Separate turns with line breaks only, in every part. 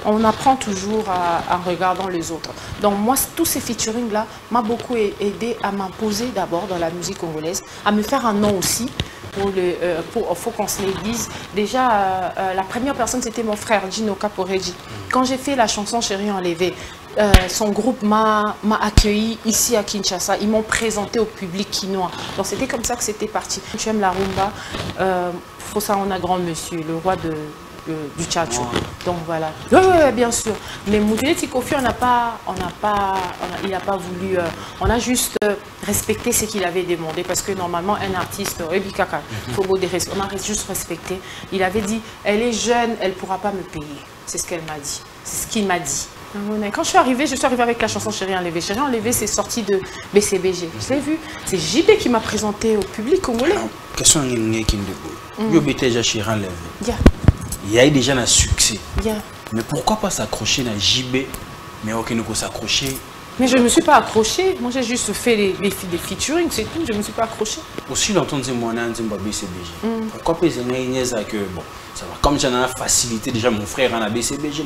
on apprend toujours en regardant les autres. Donc moi, tous ces featuring-là m'ont beaucoup aidé à m'imposer d'abord dans la musique congolaise, à me faire un nom aussi. Faut qu'on se les dise. Déjà, la première personne, c'était mon frère, Gino Caporeggi. Quand j'ai fait la chanson Chérie enlevée, son groupe m'a accueilli ici à Kinshasa. Ils m'ont présenté au public quinois. Donc c'était comme ça que c'était parti. Tu aimes la rumba, faut ça, on a grand monsieur, le roi du tchatcho. Donc voilà. Oui, bien sûr. Mais Moutoué Tikofi, il n'a pas voulu. On a juste respecté ce qu'il avait demandé parce que normalement, un artiste, on a juste respecté. Il avait dit, elle est jeune, elle ne pourra pas me payer. C'est ce qu'elle m'a dit. C'est ce qu'il m'a dit. Quand je suis arrivée avec la chanson Chérie enlevée. Chérie enlevée, c'est sorti de BCBG. Je l'ai vu. C'est JB qui m'a présenté au public congolais.
Question qui me dit, yo déjà Chérie enlevée. Il y a déjà un succès. Mais pourquoi pas s'accrocher à JB, mais aucun ne peut s'accrocher?
Mais je ne me suis pas accrochée. Moi, j'ai juste fait des featuring, c'est tout. Je ne me suis pas accrochée.
Aussi longtemps que moi, je BCBG. Pourquoi pas que bon, ça va. Comme j'en ai facilité déjà mon frère en BCBG,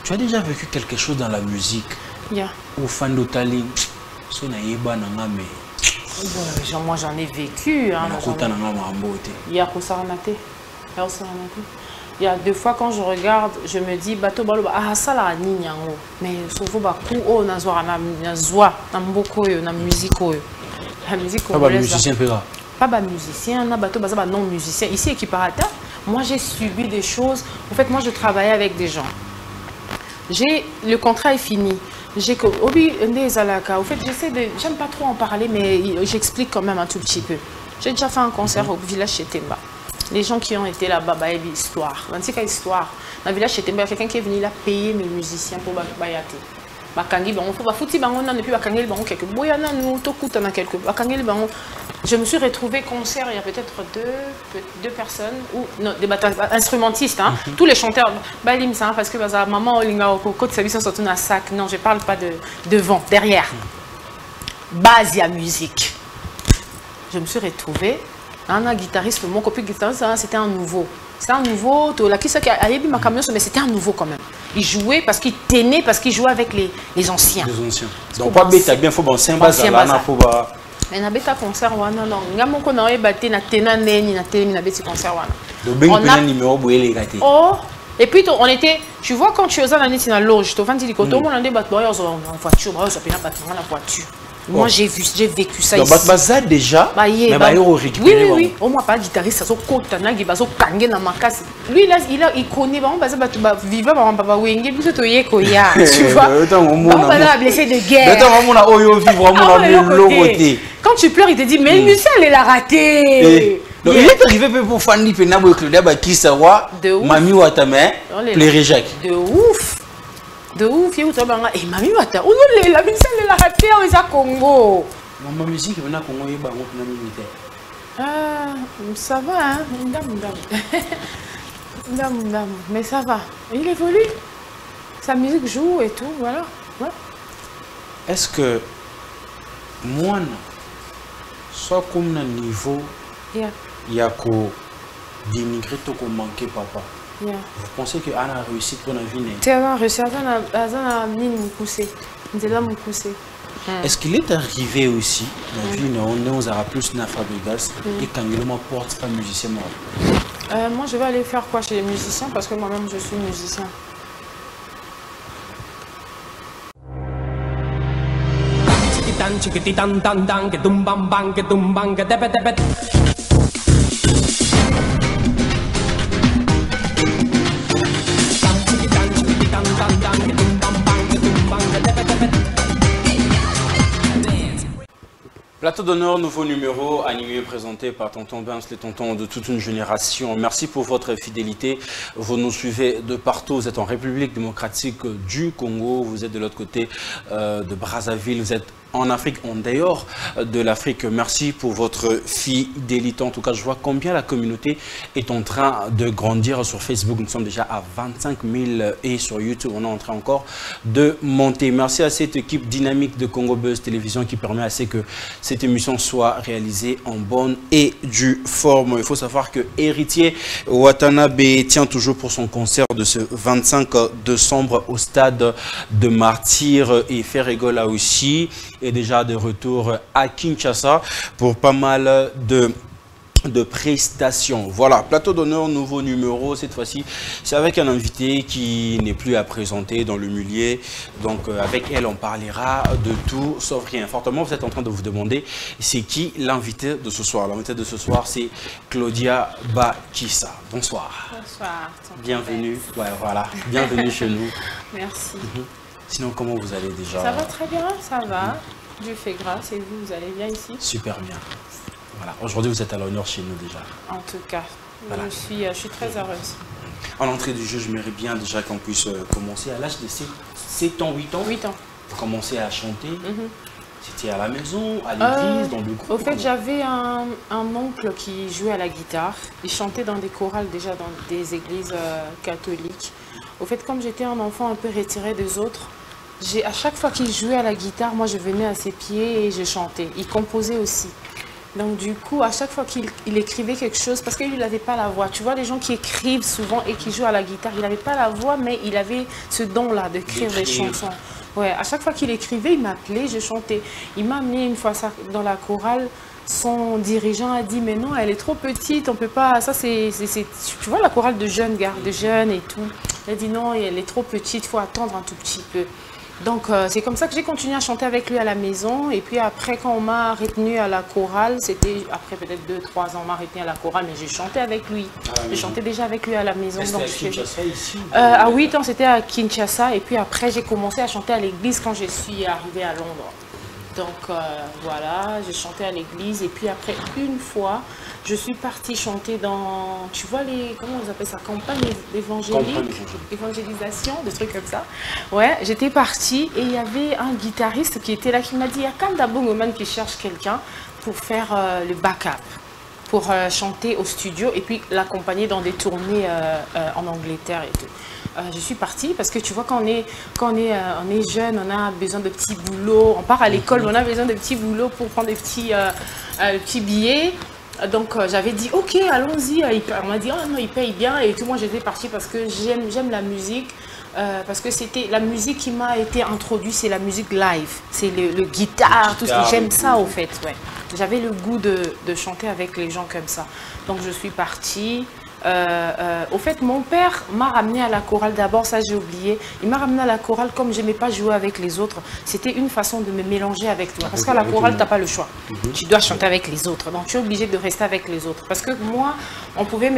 tu as déjà vécu quelque chose dans la musique? Au fan d'Otali,
moi, j'en ai vécu. Il y a deux fois quand je regarde, je me dis bateau balo ah ça la ninyango mais souvent baku oh nazwa na mboko yo na musique yo la musique congolaise pas ba musicien na bateau baza ba non musicien ici équiparata. Moi j'ai subi des choses. En fait moi je travaillais avec des gens. Le contrat est fini. J'ai que obi ndezalaka. En fait j'aime pas trop en parler mais j'explique quand même un tout petit peu. J'ai déjà fait un concert au village chez Temba. Les gens qui ont été là-bas, il y a une histoire. Dans cette histoire, dans le village, il y a quelqu'un qui est venu là payer mes musiciens pour Bayate. Je me suis retrouvée concert, il y a peut-être deux personnes, ou non, des instrumentistes, hein, tous les chanteurs. Parce que maman, sac. Non, je ne parle pas de devant, derrière. Base à musique. Je me suis retrouvée. Un guitariste, mon copain guitariste, c'était un nouveau. C'est un nouveau, mais c'était un nouveau quand même. Il jouait parce qu'il tenait, parce qu'il jouait avec les anciens. Les anciens.
Donc, pas bête, bien, faut penser un bazar.
Mais na beta concert wana non, ngamoko na ebate na tena neni na tena na beti concert wana.
On a numéro boyé gâté.
Oh, et puis on était, tu vois quand tu es dans la neti na loge, tu vas dire que tout le monde a des bateaux en voiture, on s'appelle un bateau la voiture. Moi, j'ai vécu ça ici.
Donc, Baza déjà, mais
oui. On m'a pas guitariste, ça s'occupait de ça, kangé na makasi. Lui, il connaît, on Baza vivant, on va wenge, puis c'est yé koya, tu vois. On va blessé de guerre. Quand tu pleures, il te dit, mais le muscle, elle l'a raté.
Donc, il est arrivé pour Fanny Penabo, Claudia, qui savoir, Mami Watame, pleurer Jacques.
De ouf. De ouf, et Mami Wata, où la musique elle a raté au Congo.
Ma musique est venue Congo,
ça va, hein, mais ça va. Il évolue. Sa musique joue et tout, voilà. Ouais.
Est-ce que moi, soit comme un niveau, il y a qu'au dénigrer tout qu'on manquait papa. Vous pensez que Anna a réussi pour la vie?
Tu as réussi, Anna a poussé.
Est-ce qu'il est arrivé aussi, la vie, on aura plus de Fabrigas et quand il m'apporte pas musicien?
Moi, je vais aller faire quoi chez les musiciens parce que moi-même, je suis musicien.
Plateau d'honneur, nouveau numéro, animé et présenté par Tonton Benz, les tontons de toute une génération. Merci pour votre fidélité. Vous nous suivez de partout. Vous êtes en République démocratique du Congo. Vous êtes de l'autre côté de Brazzaville. Vous êtes en Afrique, en dehors de l'Afrique. Merci pour votre fidélité. En tout cas, je vois combien la communauté est en train de grandir sur Facebook. Nous sommes déjà à 25 000 et sur YouTube, on est en train encore de monter. Merci à cette équipe dynamique de Congo Buzz Télévision qui permet à ce que cette émission soit réalisée en bonne et due forme. Il faut savoir que Héritier Watanabe tient toujours pour son concert de ce 25 décembre au stade de Martyrs, et Ferregola aussi est déjà de retour à Kinshasa pour pas mal de prestations. Voilà, plateau d'honneur, nouveau numéro. Cette fois-ci, c'est avec un invité qui n'est plus à présenter dans le milieu. Donc, avec elle, on parlera de tout sauf rien. Fortement, vous êtes en train de vous demander, c'est qui l'invité de ce soir? L'invité de ce soir, c'est Claudia Bakissa. Bonsoir.
Bonsoir.
Bienvenue. Ouais, voilà. Bienvenue chez nous.
Merci.
Sinon, comment vous allez déjà?
Ça va très bien, ça va. Dieu fait grâce. Et vous, vous allez bien ici?
Super bien. Voilà. Aujourd'hui, vous êtes à l'honneur chez nous déjà.
En tout cas, voilà. je suis très heureuse.
En entrée du jeu, je m'aimerais bien déjà qu'on puisse commencer à l'âge de 7 ans, 8 ans.
8 ans.
Commencer à chanter. C'était à la maison, à l'église, dans le groupe?
Au fait, j'avais un oncle qui jouait à la guitare. Il chantait dans des chorales déjà dans des églises catholiques. Au fait, comme j'étais un enfant un peu retiré des autres, à chaque fois qu'il jouait à la guitare, moi je venais à ses pieds et je chantais. Il composait aussi. Donc du coup, à chaque fois qu'il écrivait quelque chose, parce qu'il n'avait pas la voix. Tu vois, les gens qui écrivent souvent et qui jouent à la guitare, il n'avait pas la voix, mais il avait ce don-là d'écrire des chansons. Ouais, à chaque fois qu'il écrivait, il m'appelait, je chantais. Il m'a amené une fois ça, dans la chorale. Son dirigeant a dit, mais non, elle est trop petite, on peut pas, ça c'est, tu vois la chorale de jeunes, de jeunes et tout. Elle a dit non, elle est trop petite, il faut attendre un tout petit peu. Donc c'est comme ça que j'ai continué à chanter avec lui à la maison. Et puis après, quand on m'a retenu à la chorale, c'était après peut-être 2-3 ans, on m'a retenu à la chorale, mais j'ai chanté avec lui. Je chantais déjà avec lui à la maison.
C'était à Kinshasa ici?
À 8 ans, c'était à Kinshasa. Et puis après, j'ai commencé à chanter à l'église quand je suis arrivée à Londres. Donc voilà, j'ai chanté à l'église. Et puis après, une fois, je suis partie chanter dans, tu vois, comment on appelle ça, campagne évangélique, évangélisation, des trucs comme ça. Ouais, j'étais partie et il y avait un guitariste qui était là qui m'a dit, il y a Kanda Bongoman qui cherche quelqu'un pour faire le backup, pour chanter au studio et puis l'accompagner dans des tournées en Angleterre et tout. Je suis partie parce que tu vois, quand on est jeune, on a besoin de petits boulots, on part à l'école, on a besoin de petits boulots pour prendre des petits billets. Donc j'avais dit ok, allons-y. On m'a dit oh non, il paye bien et tout. Moi j'étais partie parce que j'aime la musique, parce que c'était la musique qui m'a été introduite, c'est la musique live, c'est le guitare, tout ça. J'aime ça au fait. Ouais. J'avais le goût de chanter avec les gens comme ça. Donc je suis partie. Au fait, mon père m'a ramené à la chorale d'abord, ça j'ai oublié. Il m'a ramené à la chorale comme je n'aimais pas jouer avec les autres. C'était une façon de me mélanger avec toi. Parce qu'à la chorale, tu n'as pas le choix. Tu dois chanter avec les autres. Donc tu es obligé de rester avec les autres. Parce que moi, on pouvait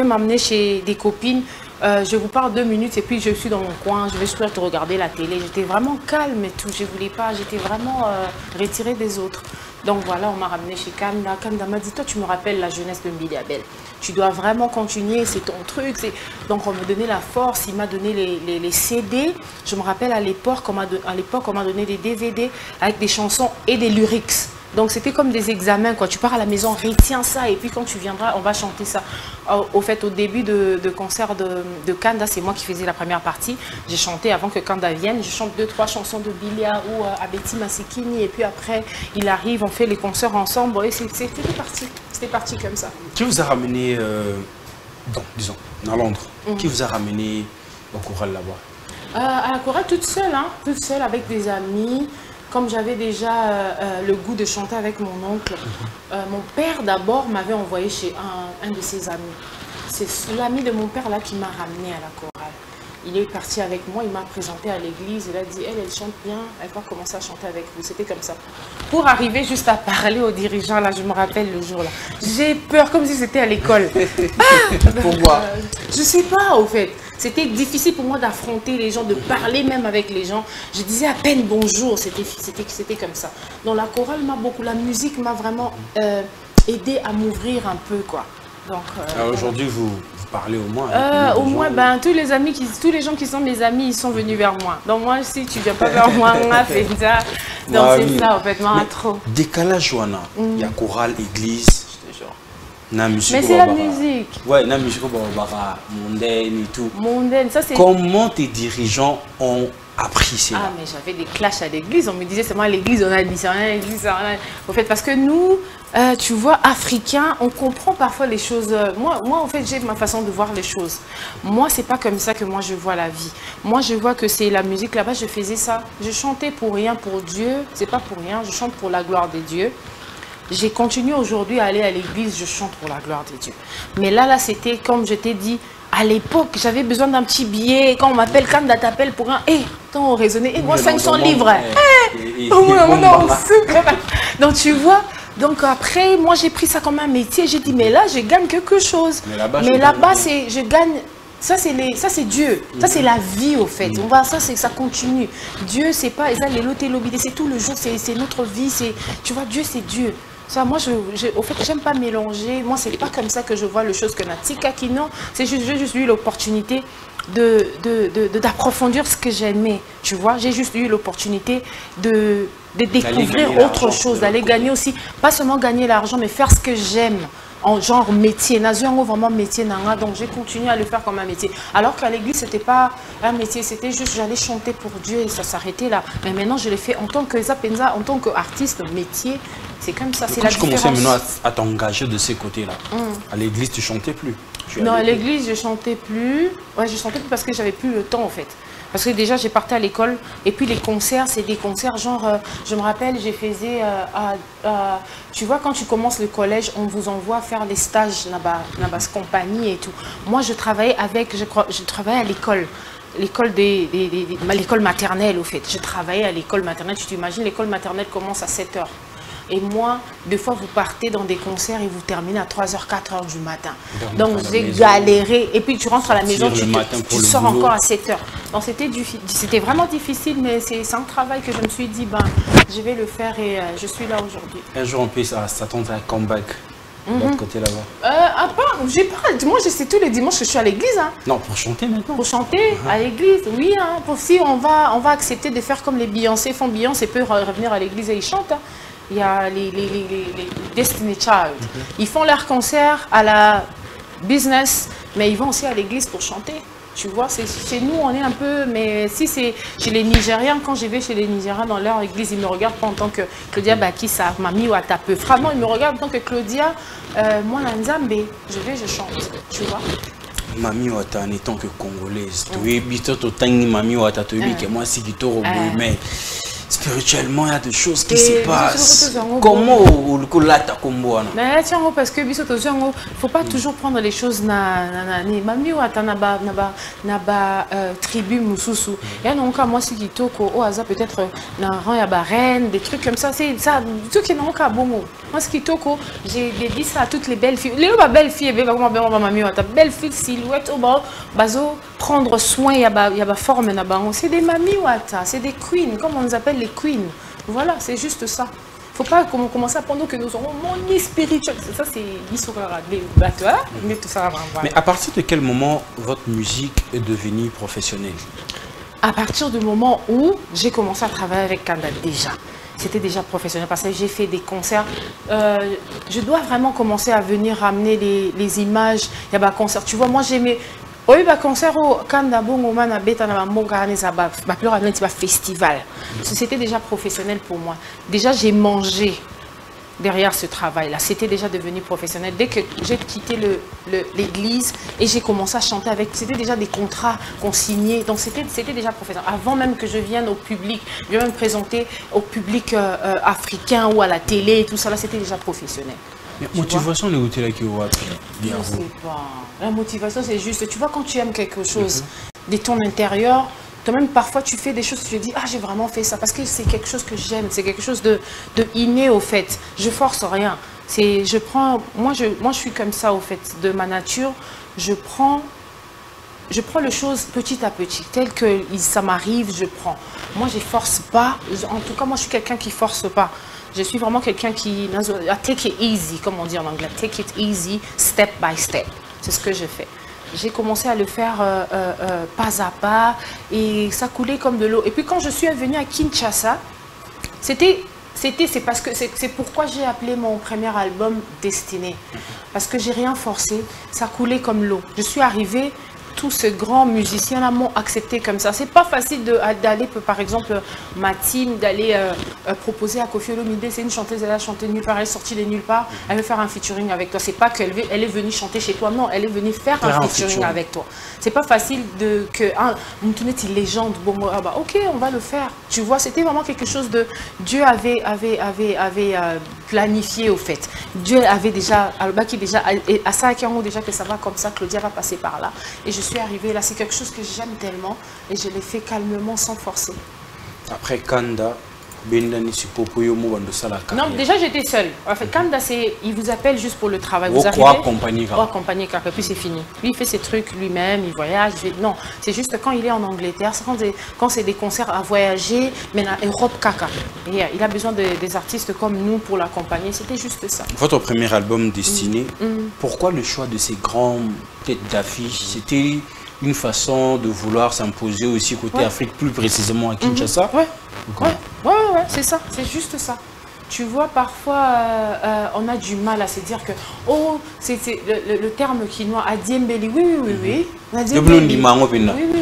m'amener chez des copines. Je vous parle 2 minutes et puis je suis dans mon coin, je vais juste te regarder la télé. J'étais vraiment calme et tout, je ne voulais pas, j'étais vraiment retirée des autres. Donc voilà, on m'a ramené chez Kanda. Kanda m'a dit, toi tu me rappelles la jeunesse de Mbili Abel. Tu dois vraiment continuer, c'est ton truc. Donc on me donnait la force, il m'a donné les CD. Je me rappelle à l'époque, on m'a donné des DVD avec des chansons et des lyrics. Donc c'était comme des examens, quoi. Tu pars à la maison, retiens ça et puis quand tu viendras, on va chanter ça. Au fait, au début de concert de Kanda, c'est moi qui faisais la première partie. J'ai chanté avant que Kanda vienne. Je chante 2-3 chansons de Bilia ou Abeti Masekini et puis après, il arrive, on fait les concerts ensemble et c'était parti. C'était parti comme ça.
Qui vous a ramené, disons, à Londres, qui vous a ramené au chorale là-bas?
À la chorale toute seule, hein, toute seule avec des amis. Comme j'avais déjà le goût de chanter avec mon oncle, mon père d'abord m'avait envoyé chez un de ses amis. C'est l'ami de mon père là qui m'a ramené à la chorale. Il est parti avec moi, il m'a présenté à l'église, il a dit elle chante bien, elle va commencer à chanter avec vous. C'était comme ça. Pour arriver juste à parler aux dirigeants, là, je me rappelle le jour là. J'ai peur comme si c'était à l'école.
Pourquoi?
Je sais pas au fait. C'était difficile pour moi d'affronter les gens, de parler même avec les gens. Je disais à peine bonjour, c'était comme ça. Donc la chorale m'a beaucoup, la musique m'a vraiment aidé à m'ouvrir un peu quoi. Donc
aujourd'hui vous parlé au moins.
Au moins, ben, tous les gens qui sont mes amis, ils sont venus vers moi. Donc moi, si tu ne viens pas vers moi, on a fait ça. Donc c'est ça, en fait, moi, trop.
Décalage, Joanna, il y a chorale, église.
Mais c'est la musique.
Ouais, la musique, mondaine et tout.
Mondaine, ça c'est...
Comment tes dirigeants ont appris cela?
Ah, mais j'avais des clashs à l'église. On me disait, c'est moi à l'église, on a dit ça, Au fait, parce que nous, tu vois, Africains, on comprend parfois les choses. Moi en fait, j'ai ma façon de voir les choses. Moi, c'est pas comme ça que moi, je vois la vie. Moi, je vois que c'est la musique. Là-bas, je faisais ça. Je chantais pour rien, pour Dieu. C'est pas pour rien. Je chante pour la gloire de Dieu. J'ai continué aujourd'hui à aller à l'église, je chante pour la gloire de Dieu. Mais là, c'était comme je t'ai dit, à l'époque, j'avais besoin d'un petit billet. Quand on m'appelle, quand on t'appelle pour un... quand on raisonnait, moi 500 livres. Donc tu vois, donc après, moi j'ai pris ça comme un métier. J'ai dit, mais là, je gagne quelque chose. Mais là-bas, je gagne... Ça c'est Dieu, ça c'est la vie au fait. On va ça continue. Dieu c'est pas c'est tout le jour, c'est notre vie, tu vois, Dieu c'est Dieu. Ça, moi, au fait, j'aime pas mélanger. Moi, c'est pas comme ça que je vois les choses que Natika Kino. C'est juste, j'ai juste eu l'opportunité d'approfondir ce que j'aimais. Tu vois, j'ai juste eu l'opportunité de découvrir autre chose, d'aller gagner aussi, pas seulement gagner l'argent, mais faire ce que j'aime. En genre métier, vraiment métier, donc j'ai continué à le faire comme un métier. Alors qu'à l'église, c'était pas un métier, c'était juste j'allais chanter pour Dieu et ça s'arrêtait là. Mais maintenant, je l'ai fait en tant que Zapenza, en tant qu'artiste, métier, c'est comme ça, c'est la différence.
Quand tu commençais maintenant à t'engager de ces côtés-là, à l'église, tu chantais plus?
Non, à l'église, je chantais plus. Ouais, je chantais plus parce que j'avais plus le temps en fait. Parce que déjà, j'ai parti à l'école et puis les concerts, c'est des concerts genre, je me rappelle, j'ai faisais, tu vois, quand tu commences le collège, on vous envoie faire les stages dans la compagnie et tout. Moi, je travaillais je travaillais à l'école. L'école maternelle, au fait. Je travaillais à l'école maternelle. Tu t'imagines, l'école maternelle commence à 7 h. Et moi, des fois, vous partez dans des concerts et vous terminez à 3 h, 4 h du matin. Donc, j'ai galéré. Et puis, tu rentres à la maison, tu sors encore à 7 h. Donc, c'était vraiment difficile, mais c'est un travail que je me suis dit, ben, je vais le faire et je suis là aujourd'hui.
Un jour, on peut s'attendre à un comeback de l'autre côté là-bas.
Moi, je sais tous les dimanches que je suis à l'église. Hein.
Non, pour chanter maintenant.
Pour chanter à l'église, oui. Hein. Si on va accepter de faire comme les Beyoncé font. Beyoncé peut revenir à l'église et ils chantent. Hein. Il y a les Destiny Child. Ils font leur concert à la business, mais ils vont aussi à l'église pour chanter. Tu vois, chez nous, on est un peu... Mais si c'est chez les Nigériens, quand je vais chez les Nigériens dans leur église, ils me regardent pas en tant que Claudia Bakissa, Mami Watape. Vraiment, ils me regardent en tant que Claudia, moi, Nzambe, je chante. Tu vois.
Mami Wata en étant que congolaise. Tu es bitoto tangi Mami Wata, tu es que moi, si tu mais... Spirituellement, il y a des choses qui se passent. Comment on l'a comboana?
Mais tiens, parce que il ne faut pas toujours prendre les choses Mami Wata naba tribu mususu. Et donc moi si kitoko au hasard peut-être na rang ya reine, des trucs comme ça, c'est ça tout qui n'ont qu'à bon. Moi ce kitoko, j'ai dit ça à toutes les belles filles. Les belles filles, Mami Wata, belle fille silhouette au bas, bazo prendre soin il y a forme na bango. C'est des Mami Wata, c'est des queens, comme on nous appelle les queens. Voilà, c'est juste ça. Il ne faut pas commencer à prendre que nous aurons mon spirituel. Ça, c'est
Mais à partir de quel moment votre musique est devenue professionnelle?
À partir du moment où j'ai commencé à travailler avec Kanda déjà. C'était déjà professionnel parce que j'ai fait des concerts. Je dois vraiment commencer à venir ramener les images. Il y a des concerts. Tu vois, moi, j'aimais... Oui, bah concert au festival. C'était déjà professionnel pour moi. Déjà, j'ai mangé derrière ce travail-là. C'était déjà devenu professionnel. Dès que j'ai quitté l'église et j'ai commencé à chanter avec, c'était déjà des contrats qu'on signait. Donc c'était déjà professionnel. Avant même que je vienne au public, je viens me présenter au public africain ou à la télé et tout ça, là, c'était déjà professionnel.
Mais motivation, les outils là qui ont
je ne sais pas. La motivation, c'est juste, tu vois, quand tu aimes quelque chose de ton intérieur, toi-même, parfois, tu fais des choses, tu te dis, ah, j'ai vraiment fait ça, parce que c'est quelque chose que j'aime, c'est quelque chose de inné, au fait. Je force rien. Moi, je suis comme ça, au fait, de ma nature. Je prends les choses petit à petit, tel que ça m'arrive, je prends. Moi, je ne force pas. En tout cas, moi, je suis quelqu'un qui ne force pas. Je suis vraiment quelqu'un qui... Take it easy, comme on dit en anglais. Take it easy, step by step. C'est ce que je fais. j'ai commencé à le faire pas à pas et ça coulait comme de l'eau. Et puis quand je suis venue à Kinshasa, c'est pourquoi j'ai appelé mon premier album Destinée. Parce que j'ai rien forcé, ça coulait comme l'eau. Je suis arrivée, tous ces grands musiciens-là m'ont accepté comme ça. C'est pas facile d'aller, par exemple, ma team, d'aller proposer à Koffi Olomide, c'est une chanteuse, elle a chanté nulle part, elle est sortie de nulle part, elle veut faire un featuring avec toi. C'est pas qu'elle est venue chanter chez toi, non, elle est venue faire un featuring avec toi. C'est pas facile que une légende, bon, ah bah, ok, on va le faire. Tu vois, c'était vraiment quelque chose de... Dieu avait planifié au fait. Dieu avait déjà, à Sakiango déjà que ça va comme ça, Claudia va passer par là. Et je suis arrivée là, c'est quelque chose que j'aime tellement et je l'ai fait calmement, sans forcer.
Après Kanda,
non, déjà j'étais seule. En fait, Kanda, il vous appelle juste pour le travail. Vous
arrivez, accompagner
et puis c'est fini. Lui, il fait ses trucs lui-même, il voyage. Non, c'est juste quand il est en Angleterre, quand c'est des concerts à voyager, mais en Europe, caca. Et il a besoin des artistes comme nous pour l'accompagner. C'était juste ça.
Votre premier album Destiné, pourquoi le choix de ces grandes têtes d'affiche? C'était une façon de vouloir s'imposer aussi côté Afrique, plus précisément à Kinshasa?
Ouais, c'est ça, c'est juste ça. Tu vois, parfois, on a du mal à se dire que, oh, c'est le terme quinois, Adiembeli, oui.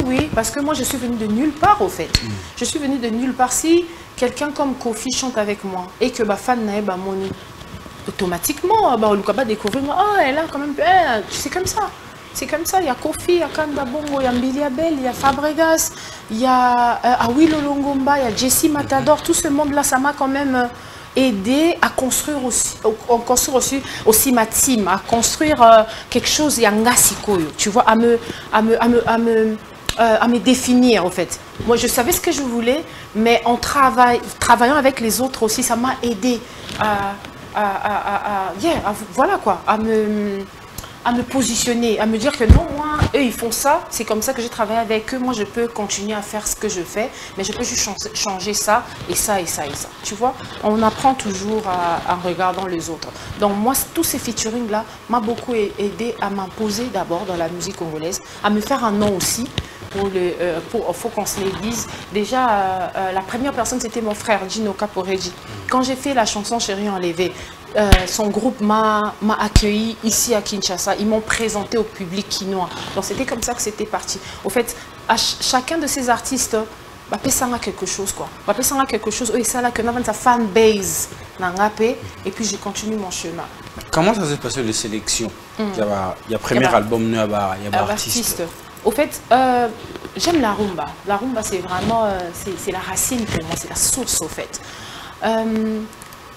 Oui, parce que moi, je suis venue de nulle part, au fait. Je suis venue de nulle part. Si quelqu'un comme Kofi chante avec moi et que ma fan n'a pas moni, automatiquement, on va découvrir, oh, elle a quand même, c'est comme ça. C'est comme ça, il y a Kofi, il y a Kanda Bongo, il y a Mbili Abel, il y a Fabregas, il y a Awilo Longomba, il y a Jessie Matador. Tout ce monde-là, ça m'a quand même aidé à construire aussi ma team, à construire quelque chose, Yangasikoyo, tu vois, à me définir, en fait. Moi, je savais ce que je voulais, mais en travaillant avec les autres aussi, ça m'a aidé voilà quoi, à me positionner, à me dire que non, moi, eux, ils font ça, c'est comme ça que j'ai travaillé avec eux, moi, je peux continuer à faire ce que je fais, mais je peux juste changer ça, et ça, et ça, et ça. Tu vois, on apprend toujours en regardant les autres. Donc, moi, tous ces featuring-là m'ont beaucoup aidé à m'imposer d'abord dans la musique congolaise, à me faire un nom aussi. Faut qu'on se les dise. Déjà, la première personne, c'était mon frère, Gino Caporeggi. Quand j'ai fait la chanson Chérie enlevée, son groupe m'a accueilli ici à Kinshasa. Ils m'ont présenté au public quinois. Donc c'était comme ça que c'était parti. Au fait, à chacun de ces artistes, ça a quelque chose quoi. Ça a quelque chose. Et ça là que nous sa fan base, et puis j'ai continué mon chemin.
Comment ça s'est passé les sélections? Il y a le premier album, il y a artiste.
Au fait, j'aime la rumba. La rumba, c'est vraiment, c'est la racine pour moi, c'est la source au fait.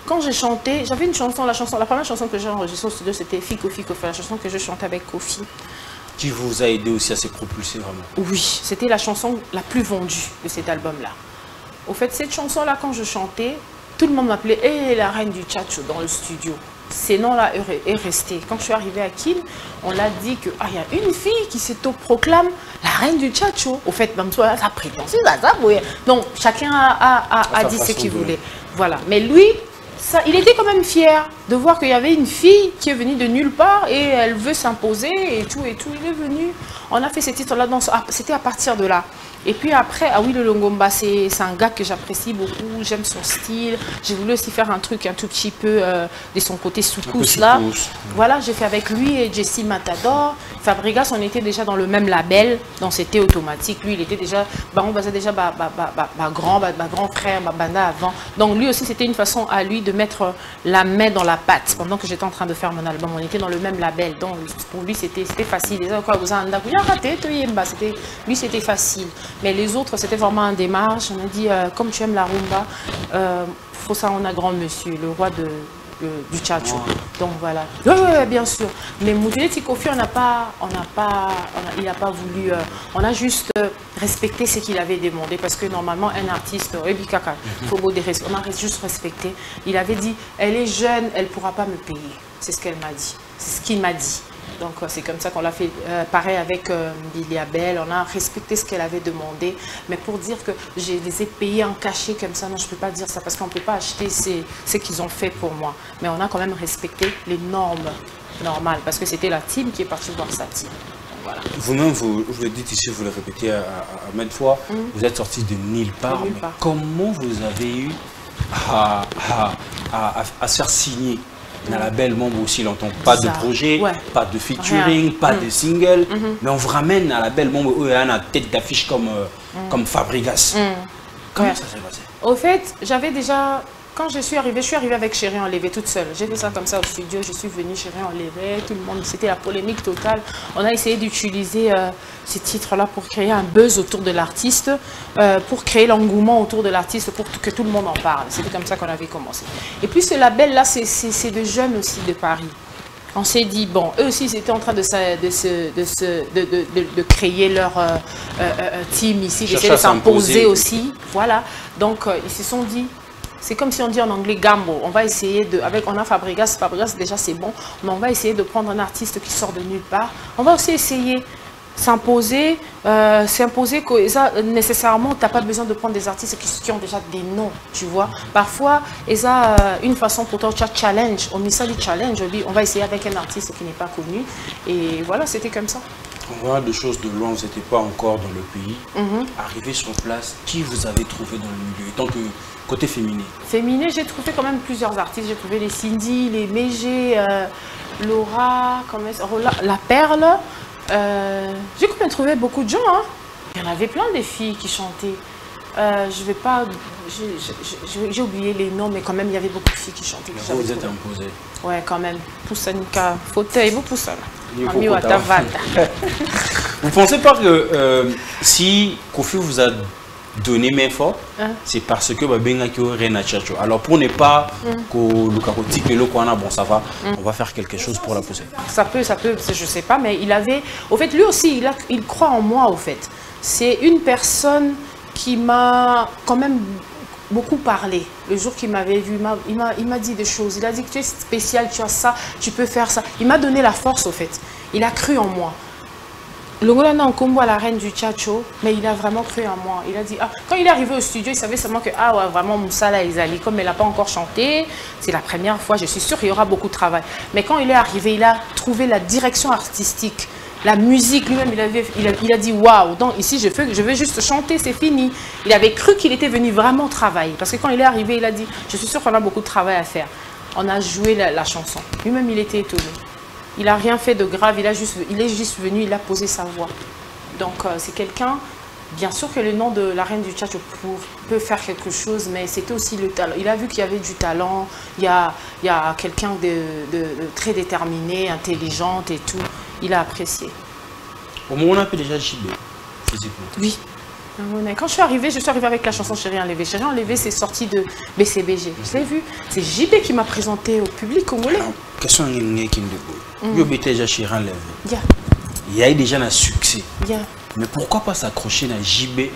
Quand j'ai chanté, j'avais une chanson, la première chanson que j'ai enregistrée au studio, c'était Fiko, la chanson que je chantais avec Kofi.
Qui vous a aidé aussi à se propulser vraiment?
Oui, c'était la chanson la plus vendue de cet album-là. Au fait, cette chanson-là, quand je chantais, tout le monde m'appelait hey, la reine du tchatcho dans le studio. Ce nom-là est resté. Quand je suis arrivée à Kin, on l'a dit qu'il y a une fille qui s'autoproclame la reine du tchatcho. Au fait, même toi, ça prétentieux, ça. Donc, chacun a dit ce qu'il voulait. Voilà. Mais lui, il était quand même fier de voir qu'il y avait une fille qui est venue de nulle part et elle veut s'imposer et tout. Il est venu. On a fait ce titre-là. C'était à partir de là. Et puis après, Awilo Longomba, c'est un gars que j'apprécie beaucoup, j'aime son style. J'ai voulu aussi faire un truc un tout petit peu de son côté soukous là. Voilà, j'ai fait avec lui et Jessie Matador. Fabregas, on était déjà dans le même label, donc c'était automatique. Lui, il était déjà, on basait déjà grand frère, banda avant. Donc lui aussi, c'était une façon à lui de mettre la main dans la pâte pendant que j'étais en train de faire mon album. On était dans le même label, donc pour lui, c'était facile. Lui, c'était facile. Mais les autres, c'était vraiment un démarche. On a dit, comme tu aimes la rumba, faut ça, on a grand monsieur, le roi du tchatcho. Donc voilà. Oui, bien sûr. Mais Moutele Tikofi, il n'a pas voulu. On a juste respecté ce qu'il avait demandé. Parce que normalement, un artiste, on a juste respecté. Il avait dit, elle est jeune, elle ne pourra pas me payer. C'est ce qu'elle m'a dit. C'est ce qu'il m'a dit. Donc c'est comme ça qu'on l'a fait, pareil avec Mbili Abel, on a respecté ce qu'elle avait demandé, mais pour dire que je les ai payés en cachet comme ça, non je ne peux pas dire ça, parce qu'on ne peut pas acheter ce qu'ils ont fait pour moi, mais on a quand même respecté les normes normales, parce que c'était la team qui est partie voir sa team. Voilà.
Vous-même, vous le dites ici, vous le répétez à maintes fois, vous êtes sorti de nulle part. Mais comment vous avez eu à se faire signer dans la belle membre aussi longtemps? Pas de projet, pas de featuring, pas de single, mais on vous ramène à la belle membre où il y a une tête d'affiche comme Fabregas. Comment ça s'est passé?
Au fait, j'avais déjà... Quand je suis arrivée avec Chérie Enlevée toute seule. J'ai fait ça comme ça au studio, je suis venue Chérie Enlevée, tout le monde, c'était la polémique totale. On a essayé d'utiliser ces titres-là pour créer un buzz autour de l'artiste, pour créer l'engouement autour de l'artiste, pour que tout le monde en parle. C'était comme ça qu'on avait commencé. Et puis ce label-là, c'est de jeunes aussi de Paris. On s'est dit, bon, eux aussi, ils étaient en train de créer leur team ici, d'essayer de s'imposer aussi. Voilà, donc ils se sont dit... C'est comme si on dit en anglais gambo. On va essayer de, on a Fabregas déjà c'est bon, mais on va essayer de prendre un artiste qui sort de nulle part. On va aussi essayer s'imposer, que ça, nécessairement, tu n'as pas besoin de prendre des artistes qui ont déjà des noms, tu vois. Parfois, ça une façon pour toi, tu as challenge, on met ça du challenge, on va essayer avec un artiste qui n'est pas connu. Et voilà, c'était comme ça.
On voit des choses de loin, vous n'étiez pas encore dans le pays. Arrivé sur place, qui vous avez trouvé dans le milieu? Tant que côté féminin.
Féminin, j'ai trouvé quand même plusieurs artistes. J'ai trouvé les Cindy, les Mégé, Laura, La Perle. J'ai quand même trouvé beaucoup de gens. Hein. Il y en avait plein des filles qui chantaient. Je vais pas... J'ai oublié les noms, mais quand même, il y avait beaucoup de filles qui chantaient.
Vous vous êtes imposé.
Ouais, quand même. Poussanika, fauteuil, vous poussez.
Vous ne pensez pas que si Kofi vous a donné main forte, c'est parce que alors pour ne pas bon ça va, on va faire quelque chose pour la pousser.
Ça peut, je sais pas, mais il avait, au fait lui aussi il croit en moi au fait. C'est une personne qui m'a quand même beaucoup parlé. Le jour qu'il m'avait vu, il m'a dit des choses. Il a dit que tu es spécial, tu as ça, tu peux faire ça. Il m'a donné la force au fait. Il a cru en moi. Le Ngolana en combo à la reine du Tchatcho, mais il a vraiment cru en moi. Il a dit, quand il est arrivé au studio, il savait seulement que, ouais, vraiment, Moussala Ezali, comme elle n'a pas encore chanté, c'est la première fois, je suis sûre qu'il y aura beaucoup de travail. Mais quand il est arrivé, il a trouvé la direction artistique, la musique, lui-même, il a dit, waouh, donc ici, je veux juste chanter, c'est fini. Il avait cru qu'il était venu vraiment travailler. Parce que quand il est arrivé, il a dit, je suis sûre qu'on a beaucoup de travail à faire. On a joué la chanson. Lui-même, il était étonné. Il n'a rien fait de grave, il est juste venu, il a posé sa voix. Donc c'est quelqu'un, bien sûr que le nom de la reine du Tchatcho peut faire quelque chose, mais c'était aussi le talent. Il a vu qu'il y avait du talent, il y a quelqu'un de très déterminé, intelligente et tout. Il a apprécié.
Au moment où on appelle déjà JB, physiquement.
Oui. Quand je suis arrivée avec la chanson Chérie Enlevée. Chérie Enlevée, c'est sorti de BCBG. Je l'ai vu. C'est JB qui m'a présenté au public congolais.
Question qui me dit, déjà Chérie Enlevée. Il y a déjà un succès. Mais pourquoi pas s'accrocher à JB,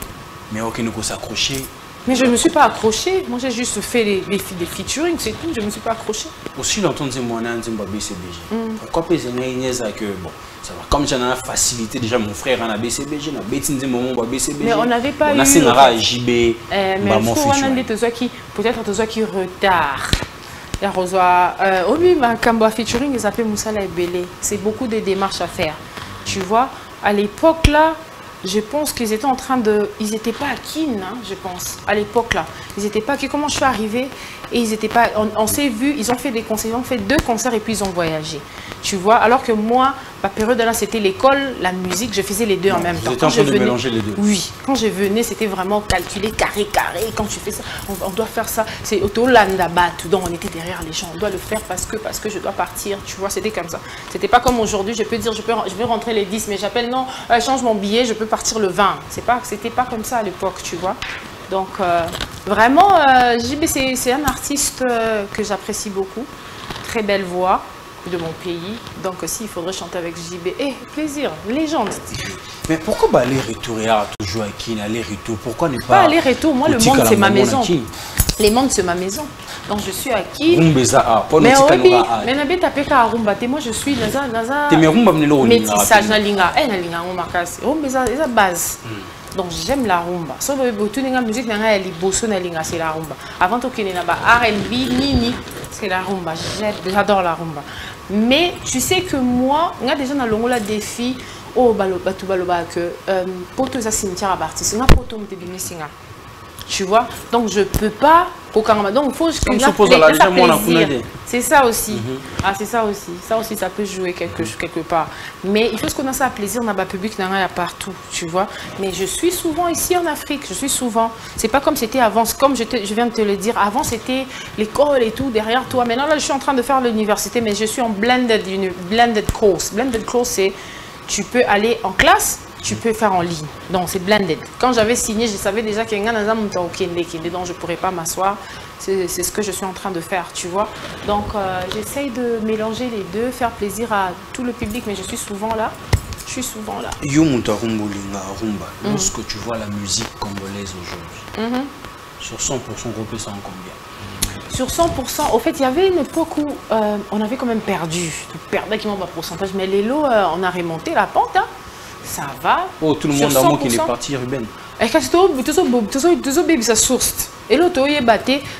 mais aucun ne peut s'accrocher?
Mais je ne me suis pas accrochée. Moi, j'ai juste fait des featuring, c'est tout. Je ne me suis pas accrochée.
Aussi longtemps que moi, j'ai BCBG. Pourquoi pas que bon, ça va. Comme j'en ai facilité déjà mon frère en BCBG,
mais on n'avait pas eu.
On a signé JB.
Mais peut-être que qui retard. Featuring, ils appellent Moussala Ebele. C'est beaucoup de démarches à faire. Tu vois, à l'époque là. Je pense qu'ils étaient en train de... Ils n'étaient pas à Kin, hein, je pense, à l'époque là. Ils n'étaient pas à Kin. Comment je suis arrivée et ils n'étaient pas... On s'est vu, ils ont fait des concerts, ils ont fait 2 concerts et puis ils ont voyagé. Tu vois, alors que moi, ma période là, c'était l'école, la musique, je faisais les deux en même temps.
Vous étiez en train de mélanger les deux?
Oui, quand je venais, c'était vraiment calculé, carré. Quand tu fais ça, on doit faire ça. C'est Autolandabat, donc on était derrière les gens. On doit le faire parce que je dois partir. Tu vois, c'était comme ça. C'était pas comme aujourd'hui, je peux dire, je vais rentrer les 10, mais j'appelle, non, change mon billet, je peux partir le 20. C'était pas comme ça à l'époque, tu vois. Donc, vraiment, JB, c'est un artiste que j'apprécie beaucoup. Très belle voix de mon pays. Donc, aussi, il faudrait chanter avec JB. Plaisir, légende.
Mais pourquoi aller-retour toujours à Kin, aller-retour? Pourquoi ne
pas aller-retour? Moi, le monde, c'est ma maison. Les mondes, c'est ma maison. Donc, je suis à Kin. Mais je tapé à Rumba. Moi, je suis dans métissage. C'est la base. Donc j'aime la rumba. Sauf que la musique c'est la rumba. Avant tout R&B, Nini, c'est la rumba. J'adore la rumba. Mais tu sais que moi, on a déjà dans le défi, oh baloba tu baloba que poto za cimetière abarti singa poto mtebimi singa. Tu vois, donc je peux pas donc il faut que c'est ça aussi. Ah c'est ça aussi ça peut jouer quelque part, mais il faut se commencer à plaisir dans le public il y a partout, tu vois, mais je suis souvent ici en Afrique, c'est pas comme c'était avant, comme je viens de te le dire, avant c'était l'école et tout derrière toi, maintenant là je suis en train de faire l'université, mais je suis en blended course. Blended course, c'est tu peux aller en classe, tu peux faire en ligne. Donc, c'est blended. Quand j'avais signé, je savais déjà qu'il y a un donc je ne pourrais pas m'asseoir. C'est ce que je suis en train de faire, tu vois. Donc, j'essaye de mélanger les deux, faire plaisir à tout le public, mais je suis souvent là.
Lorsque tu vois la musique congolaise aujourd'hui, sur 100%, on ça en combien?
Sur 100%, au fait, il y avait une époque où on avait quand même perdu. On perdait qui m'en pourcentage, mais les lots, on a remonté la pente, hein. Ça va.
Oh, tout le monde a qui est parti, Ruben.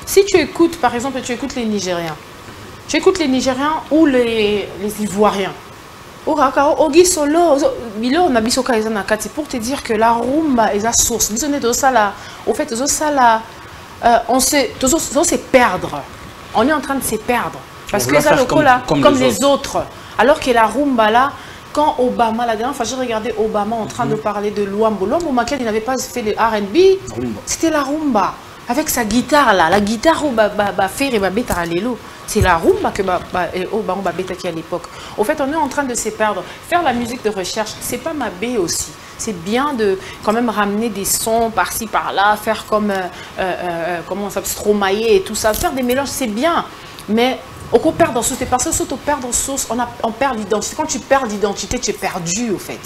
Si tu écoutes, par exemple, les Nigériens. Tu écoutes les Nigériens ou les Ivoiriens. Pour te dire que la rumba est la source. Au fait, on se perdre. On est en train de se perdre. Parce que les locaux là, comme les autres. Alors que la rumba là, quand Obama, la dernière fois, j'ai regardé Obama en train de parler de Luambo. Luambo Makel, il n'avait pas fait le R&B, c'était la rumba. Avec sa guitare là, la guitare où faire et beta à l'élo. C'est la rumba que Obama beta qui à l'époque. Au fait, on est en train de se perdre. Faire la musique de recherche, c'est pas ma baie aussi. C'est bien de quand même ramener des sons par-ci par-là, faire comme comment on s'appelle, Stromae et tout ça, faire des mélanges, c'est bien. Mais on perd dans source, parce que si on perd dans source, on perd l'identité. Quand tu perds l'identité, tu es perdu au fait.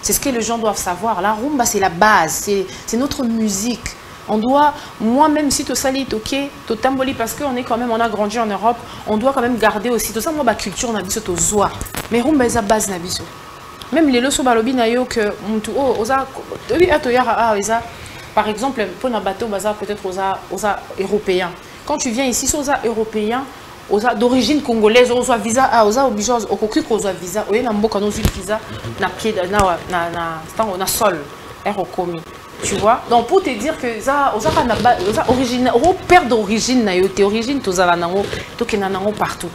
C'est ce que les gens doivent savoir. La rumba, c'est la base, c'est notre musique. On doit, moi-même, si tu salis, ok, tu tamboli, parce qu'on est quand même, on a grandi en Europe, on doit quand même garder aussi. Tout ça, moi, ma culture, on a dit, c'est zoa. Mais rumba, c'est la base, na biso. Même les leçons balobi na yo que par exemple, pour un bateau, peut-être aux européens. Quand tu viens ici, aux européens, d'origine congolaise, aux visa, aux obligeants, aux coquilles, aux visa, aux namboka, nos visa, na pied, na sol, commis. Tu vois? Donc pour te dire que ça, origine, père d'origine, t'es origine, tous à la partout.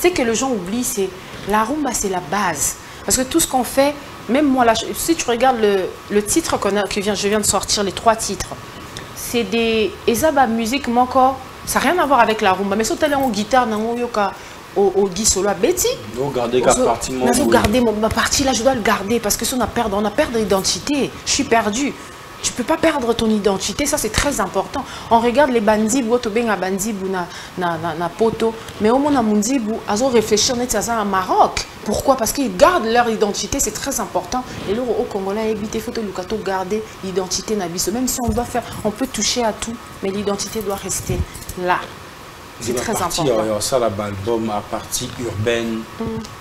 Ce que les gens oublient, c'est la rumba, c'est la base. Parce que tout ce qu'on fait, même moi, là, si tu regardes le titre que je viens de sortir, les 3 titres, c'est des Ezaba musique encore. Ça n'a rien à voir avec la rumba. Mais si tu as en guitare, au Guy Solo à Betty,
garder
ma partie là, je dois le garder parce que si on a perdu l'identité, je suis perdu. Tu ne peux pas perdre ton identité, ça c'est très important. On regarde les bandibou, na poto, mais au moins bandibou, ils ont réfléchi en Maroc. Pourquoi? Parce qu'ils gardent leur identité, c'est très important. Et là, au Congolais, il faut garder l'identité nabiso. Même si on doit faire, on peut toucher à tout, mais l'identité doit rester là. C'est très important.
Ça, l'album à partie urbaine,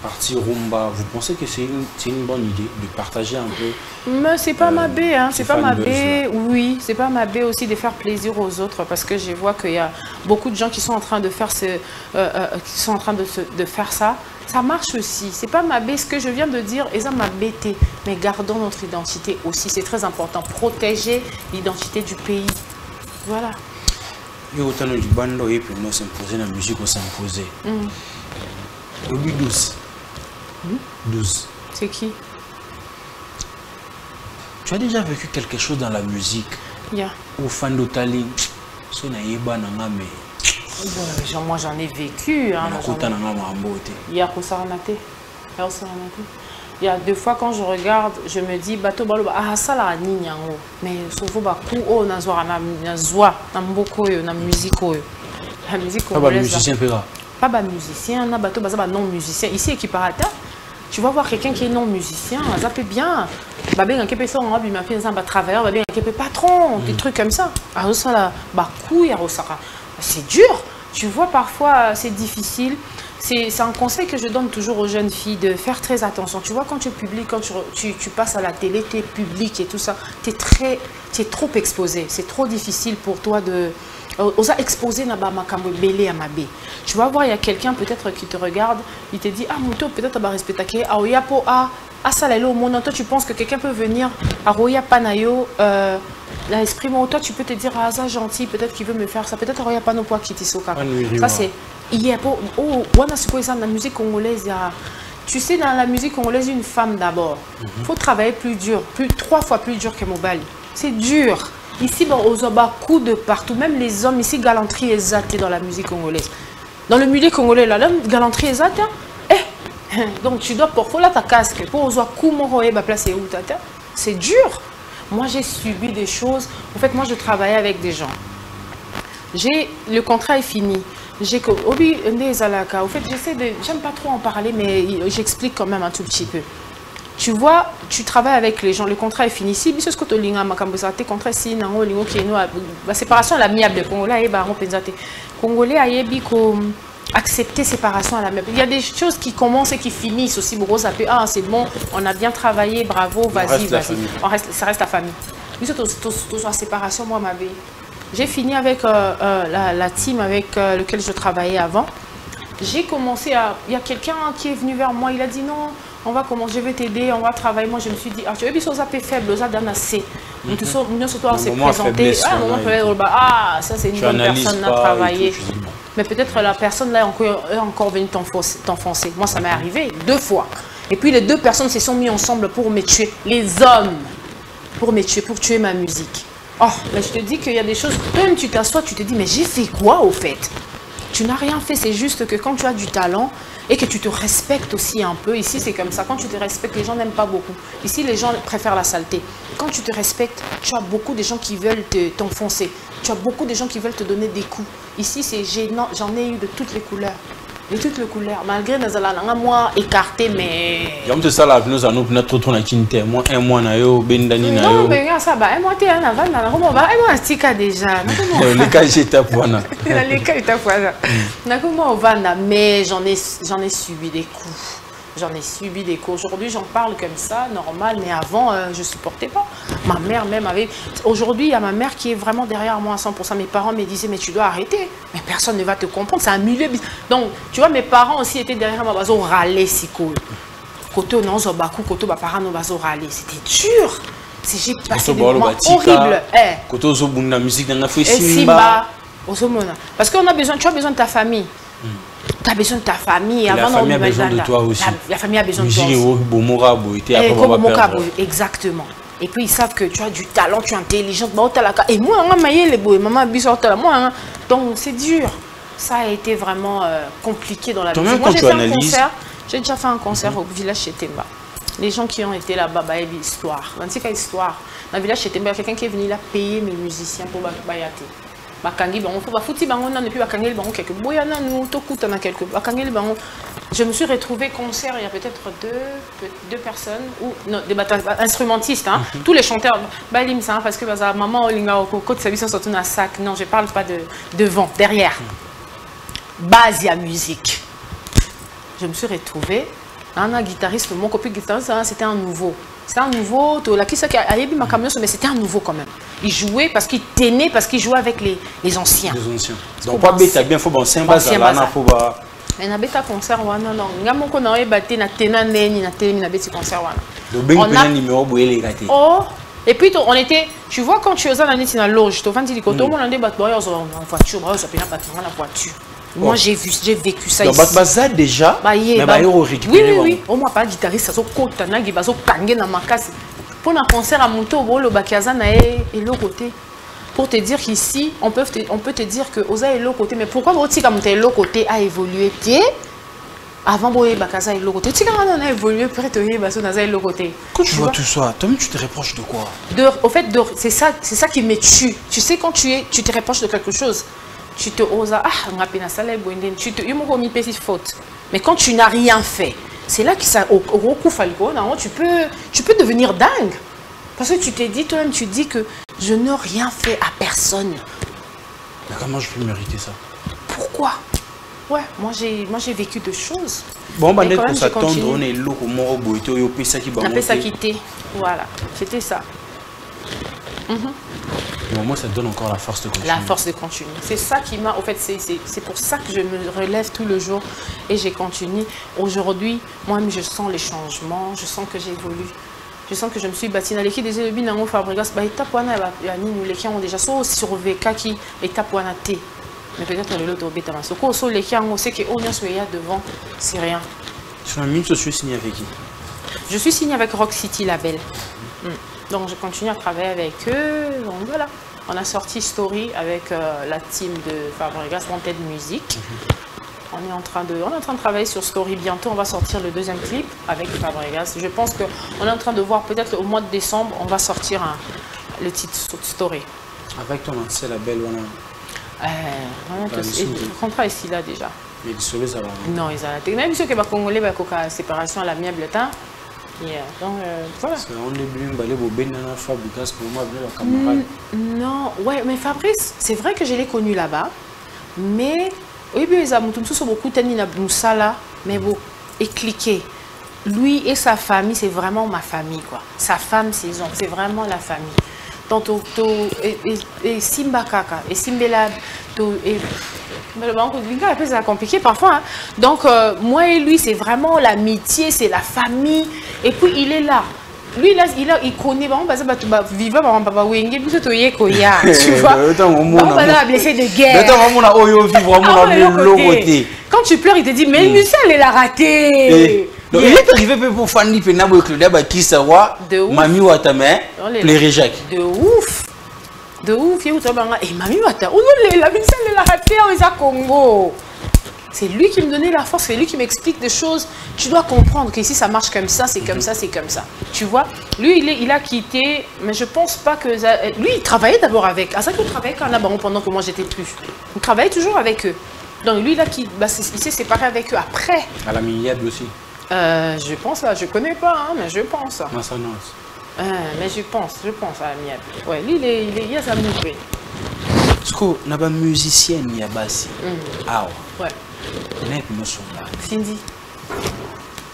partie rumba, vous pensez que c'est une bonne idée de partager un peu?
Mais c'est pas ma baie, hein. C'est pas ma baie, oui, c'est pas ma baie aussi de faire plaisir aux autres parce que je vois qu'il y a beaucoup de gens qui sont en train de faire de faire ça. Ça marche aussi. C'est pas ma baie, ce que je viens de dire, et ça m'a bêté. Mais gardons notre identité aussi, c'est très important. Protéger l'identité du pays. Voilà.
Il y a autant de bando et puis nous s'imposer la musique, on s'imposer. Obi 12. 12.
C'est qui?
Tu as déjà vécu quelque chose dans la musique?
Yeah.
Au fan d'Otali,
moi j'en ai vécu. Hein, il y a 2 fois quand je regarde, je me dis bateau balo ah ça la ninyango mais souvent ba ku o na zwa na mboko yo na musique yo. La musique congolaise. Pas ba musicien, na bateau ba non musicien. Ici équiparateur, tu vas voir quelqu'un qui est non musicien, ça peut bien. Ba ben un son on m'a fait un travailleur, ba ben un patron, des trucs comme ça. Ah ça la ba ku ya rosaka. C'est dur. Tu vois parfois c'est difficile. C'est un conseil que je donne toujours aux jeunes filles de faire très attention. Tu vois, quand tu publies, quand tu passes à la télé, tu es public et tout ça, tu es trop exposé. C'est trop difficile pour toi de... Osa exposer na ba makambo belé à ma bé. Tu vas voir, il y a quelqu'un peut-être qui te regarde, il te dit ah mon peut-être à respecter ah yapo ah Ah, ça, là, au monde, toi, tu penses que quelqu'un peut venir à Roya Panayo, l'esprit, toi, tu peux te dire, ah, ça, gentil, peut-être qu'il veut me faire ça. Peut-être Roya Panopo qui t'issoka. Ça, c'est. Oh, dans la musique congolaise, tu sais, dans la musique congolaise, une femme d'abord. Il faut travailler plus dur, 3 fois plus dur que Mobali. C'est dur. Ici, bon, aux coups de partout. Même les hommes, ici, galanterie exatée dans la musique congolaise. Dans le milieu congolais, là, galanterie exatée. Donc, tu dois pour là ta casque. Pour aux coups, mon place est où tata. C'est dur. Moi, j'ai subi des choses. En fait, moi, je travaillais avec des gens. Le contrat est fini. J'ai que au fait, j'aime pas trop en parler, mais j'explique quand même un tout petit peu. Tu vois, tu travailles avec les gens, le contrat est fini. Si biso skoto linga makambozate contrat si nango lingo keno la séparation à l'amiable congolais et baron pensate. Congolais ayebi ko accepter séparation à l'amiable. Il y a des choses qui commencent et qui finissent aussi. Ah, c'est bon, on a bien travaillé, bravo, vas-y, vas-y. Ça reste la famille. Biso to séparation moi ma vie. J'ai fini avec la team avec lequel je travaillais avant. J'ai commencé à... Il y a quelqu'un qui est venu vers moi, il a dit non, on va commencer, je vais t'aider, on va travailler. Moi, je me suis dit, ah, tu as vu ça faible, ça donne assez. Nous surtout, on s'est présenté. Ah, ça, c'est une bonne personne à travailler. Mais peut-être la personne là est encore venue t'enfoncer. Moi, ça m'est arrivé 2 fois. Et puis, les 2 personnes se sont mis ensemble pour me tuer. Les hommes, pour me tuer, pour tuer ma musique. Oh, mais je te dis qu'il y a des choses, toi-même tu t'assois, tu te dis, mais j'ai fait quoi au fait? Tu n'as rien fait, c'est juste que quand tu as du talent et que tu te respectes aussi un peu, ici c'est comme ça, quand tu te respectes, les gens n'aiment pas beaucoup. Ici les gens préfèrent la saleté. Quand tu te respectes, tu as beaucoup de gens qui veulent t'enfoncer. Tu as beaucoup de gens qui veulent te donner des coups. Ici c'est gênant, j'en ai eu de toutes les couleurs. De toutes les couleurs, malgré moi écarté, mais. Il y a ça là, nous allons notre tour moi un mois na yo, bendani na yo. Non, mais ça va, un mois t'es un avant, comment va, un mois stika déjà. Les cas j'étais pour na. Les cas j'étais pour na. Na comment on va na, mais j'en ai subi des coups. J'en ai subi des coups. Aujourd'hui, j'en parle comme ça, normal, mais avant, je ne supportais pas. Ma mère même avait... Aujourd'hui, il y a ma mère qui est vraiment derrière moi à 100%. Mes parents me disaient, mais tu dois arrêter. Mais personne ne va te comprendre. C'est un milieu... Donc, tu vois, mes parents aussi étaient derrière moi. Ils ont râlé, si cool. Côté non, Zobakou, côté mes parents, ils ont râlé. C'était dur. J'ai passé des moments horribles. Côté Zobunda, musique dans la Simba. Parce qu'on a besoin, tu as besoin de ta famille. Tu as besoin de ta famille.
La famille a besoin de toi aussi.
La famille a besoin de toi aussi. Exactement. Et puis ils savent que tu as du talent, tu es intelligente. Et moi, maman, donc c'est dur. Ça a été vraiment compliqué dans la vie. Moi, j'ai déjà fait un concert au village chez Temba. Les gens qui ont été là-bas, il y a une histoire. C'est une histoire. Dans le village chez Temba, il y a quelqu'un qui est venu là payer mes musiciens pour Bayate. Je me suis retrouvée concert, il y a peut-être deux personnes, ou non, des instrumentistes, hein, tous les chanteurs, parce que maman, non, je ne parle pas de devant, derrière. Base à musique. Je me suis retrouvée, un guitariste, mon copain guitariste, c'était un nouveau. C'est un nouveau, mais c'était un nouveau quand même. Il jouait parce qu'il tenait, parce qu'il jouait avec les anciens. Les anciens. Donc, pas bête, bien, faut bon, c'est un bazar, faut pas. Mais na beta concert, non, non. Ngamoko na ebate na tena neni na tena na beti concert wana. On a numéro boye les gâtés. Oh, et puis on était, tu vois quand tu es aux années dans la loge, tu vas dire que tout le monde a des bateaux en voiture, ça peut pas dans la voiture. Moi, j'ai vécu ça ici. Donc, Baza déjà, mais oui. On m'a pas guitariste, ça se côte, na gibazo kangé na makasi. Pour un concert à Monto, le bakiaza na et l'autre côté. Pour te dire qu'ici, on peut te dire que Oza est l'autre côté, mais pourquoi votre l'autre côté a évolué? Avant Boé Bakaza est l'autre côté. Tu on a évolué, près de Basso Naza est l'autre côté.
Quand tu vois tout ça, toi-même tu te reproches de quoi?
Au fait, c'est ça qui me tue. Tu sais, quand tu te reproches de quelque chose, tu te oses, on a peine à ça, tu te mis faute. Mais quand tu n'as rien fait, c'est là que ça, au coup falco, tu peux devenir dingue. Parce que tu t'es dit, toi-même, tu dis que je n'ai rien fait à personne.
Mais comment je peux mériter ça?
Pourquoi? Ouais, moi j'ai vécu de choses.
Bon, bah, pour s'attendre, on est là, on a fait ça qui
quitter. Voilà, c'était ça.
Mais au moins, ça te donne encore la force de continuer.
La force de continuer. C'est ça qui m'a... En fait, c'est pour ça que je me relève tout le jour et j'ai continué. Aujourd'hui, moi-même, je sens les changements, je sens que j'évolue. Je sens que je me suis bâtie dans l'équipe des élèves dans Fabregas. Étape wana les qui ont déjà survécu qui étape wana T. Mais peut-être que l'autre bête dans ce coup, les qui ont sait que on est devant, c'est rien.
Sur la minute, je suis signé avec qui?
Je suis signé avec Rock City Label. Donc je continue à travailler avec eux. Donc voilà. On a sorti Story avec la team de Fabregas, Wanted Music. On est en train de travailler sur Story. Bientôt, on va sortir le deuxième clip avec Fabregas. Je pense qu'on est en train de voir, peut-être au mois de décembre, on va sortir le titre Story.
Avec ton ancien label,
le contrat ici là déjà.
Mais désolé, ça va.
Non, ils ont même ceux qui sont congolais, la séparation à l'amiable temps. Donc voilà.
On est bien balé au Bénin, Fabregas, pour moi, le camarade.
Non, ouais, mais Fabrice, c'est vrai que je l'ai connu là-bas, mais oui, ils ont beaucoup de Moussala, mais bon, et cliqué. Lui et sa famille, c'est vraiment ma famille, quoi. Sa femme, c'est vraiment la famille. Donc, et Simba Kaka, et Simbela, c'est compliqué parfois. Hein. Donc, moi et lui, c'est vraiment l'amitié, c'est la famille. Et puis, il est là. Lui, là, il connaît vraiment, vivant, tu vois. On va blessé de guerre. Quand tu pleures, il te dit, mais Michel, il a raté.
Donc, il est arrivé pour Fanny Penabo et Claudia qui savoir, Mami Watame, pleurer Jacques.
De ouf. De ouf. Et Mami Watame, la Michel, il a raté en Congo. C'est lui qui me donnait la force, c'est lui qui m'explique des choses. Tu dois comprendre qu'ici ça marche comme ça, c'est comme ça, c'est comme ça. Tu vois, lui il a quitté, mais je pense pas que... Lui il travaillait d'abord avec... À ça qu'il travaillait quand là pendant que moi j'étais plus. Il travaillait toujours avec eux. Donc lui il s'est séparé avec eux après.
À la milliable aussi.
Je pense là, je connais pas, hein, mais je pense.
Non, ça non.
Mais je pense à la milliable. Ouais, lui il a sa mouvée.
Parce qu'on a pas musicienne, il y a bassi. Ah
ouais.
Cindy.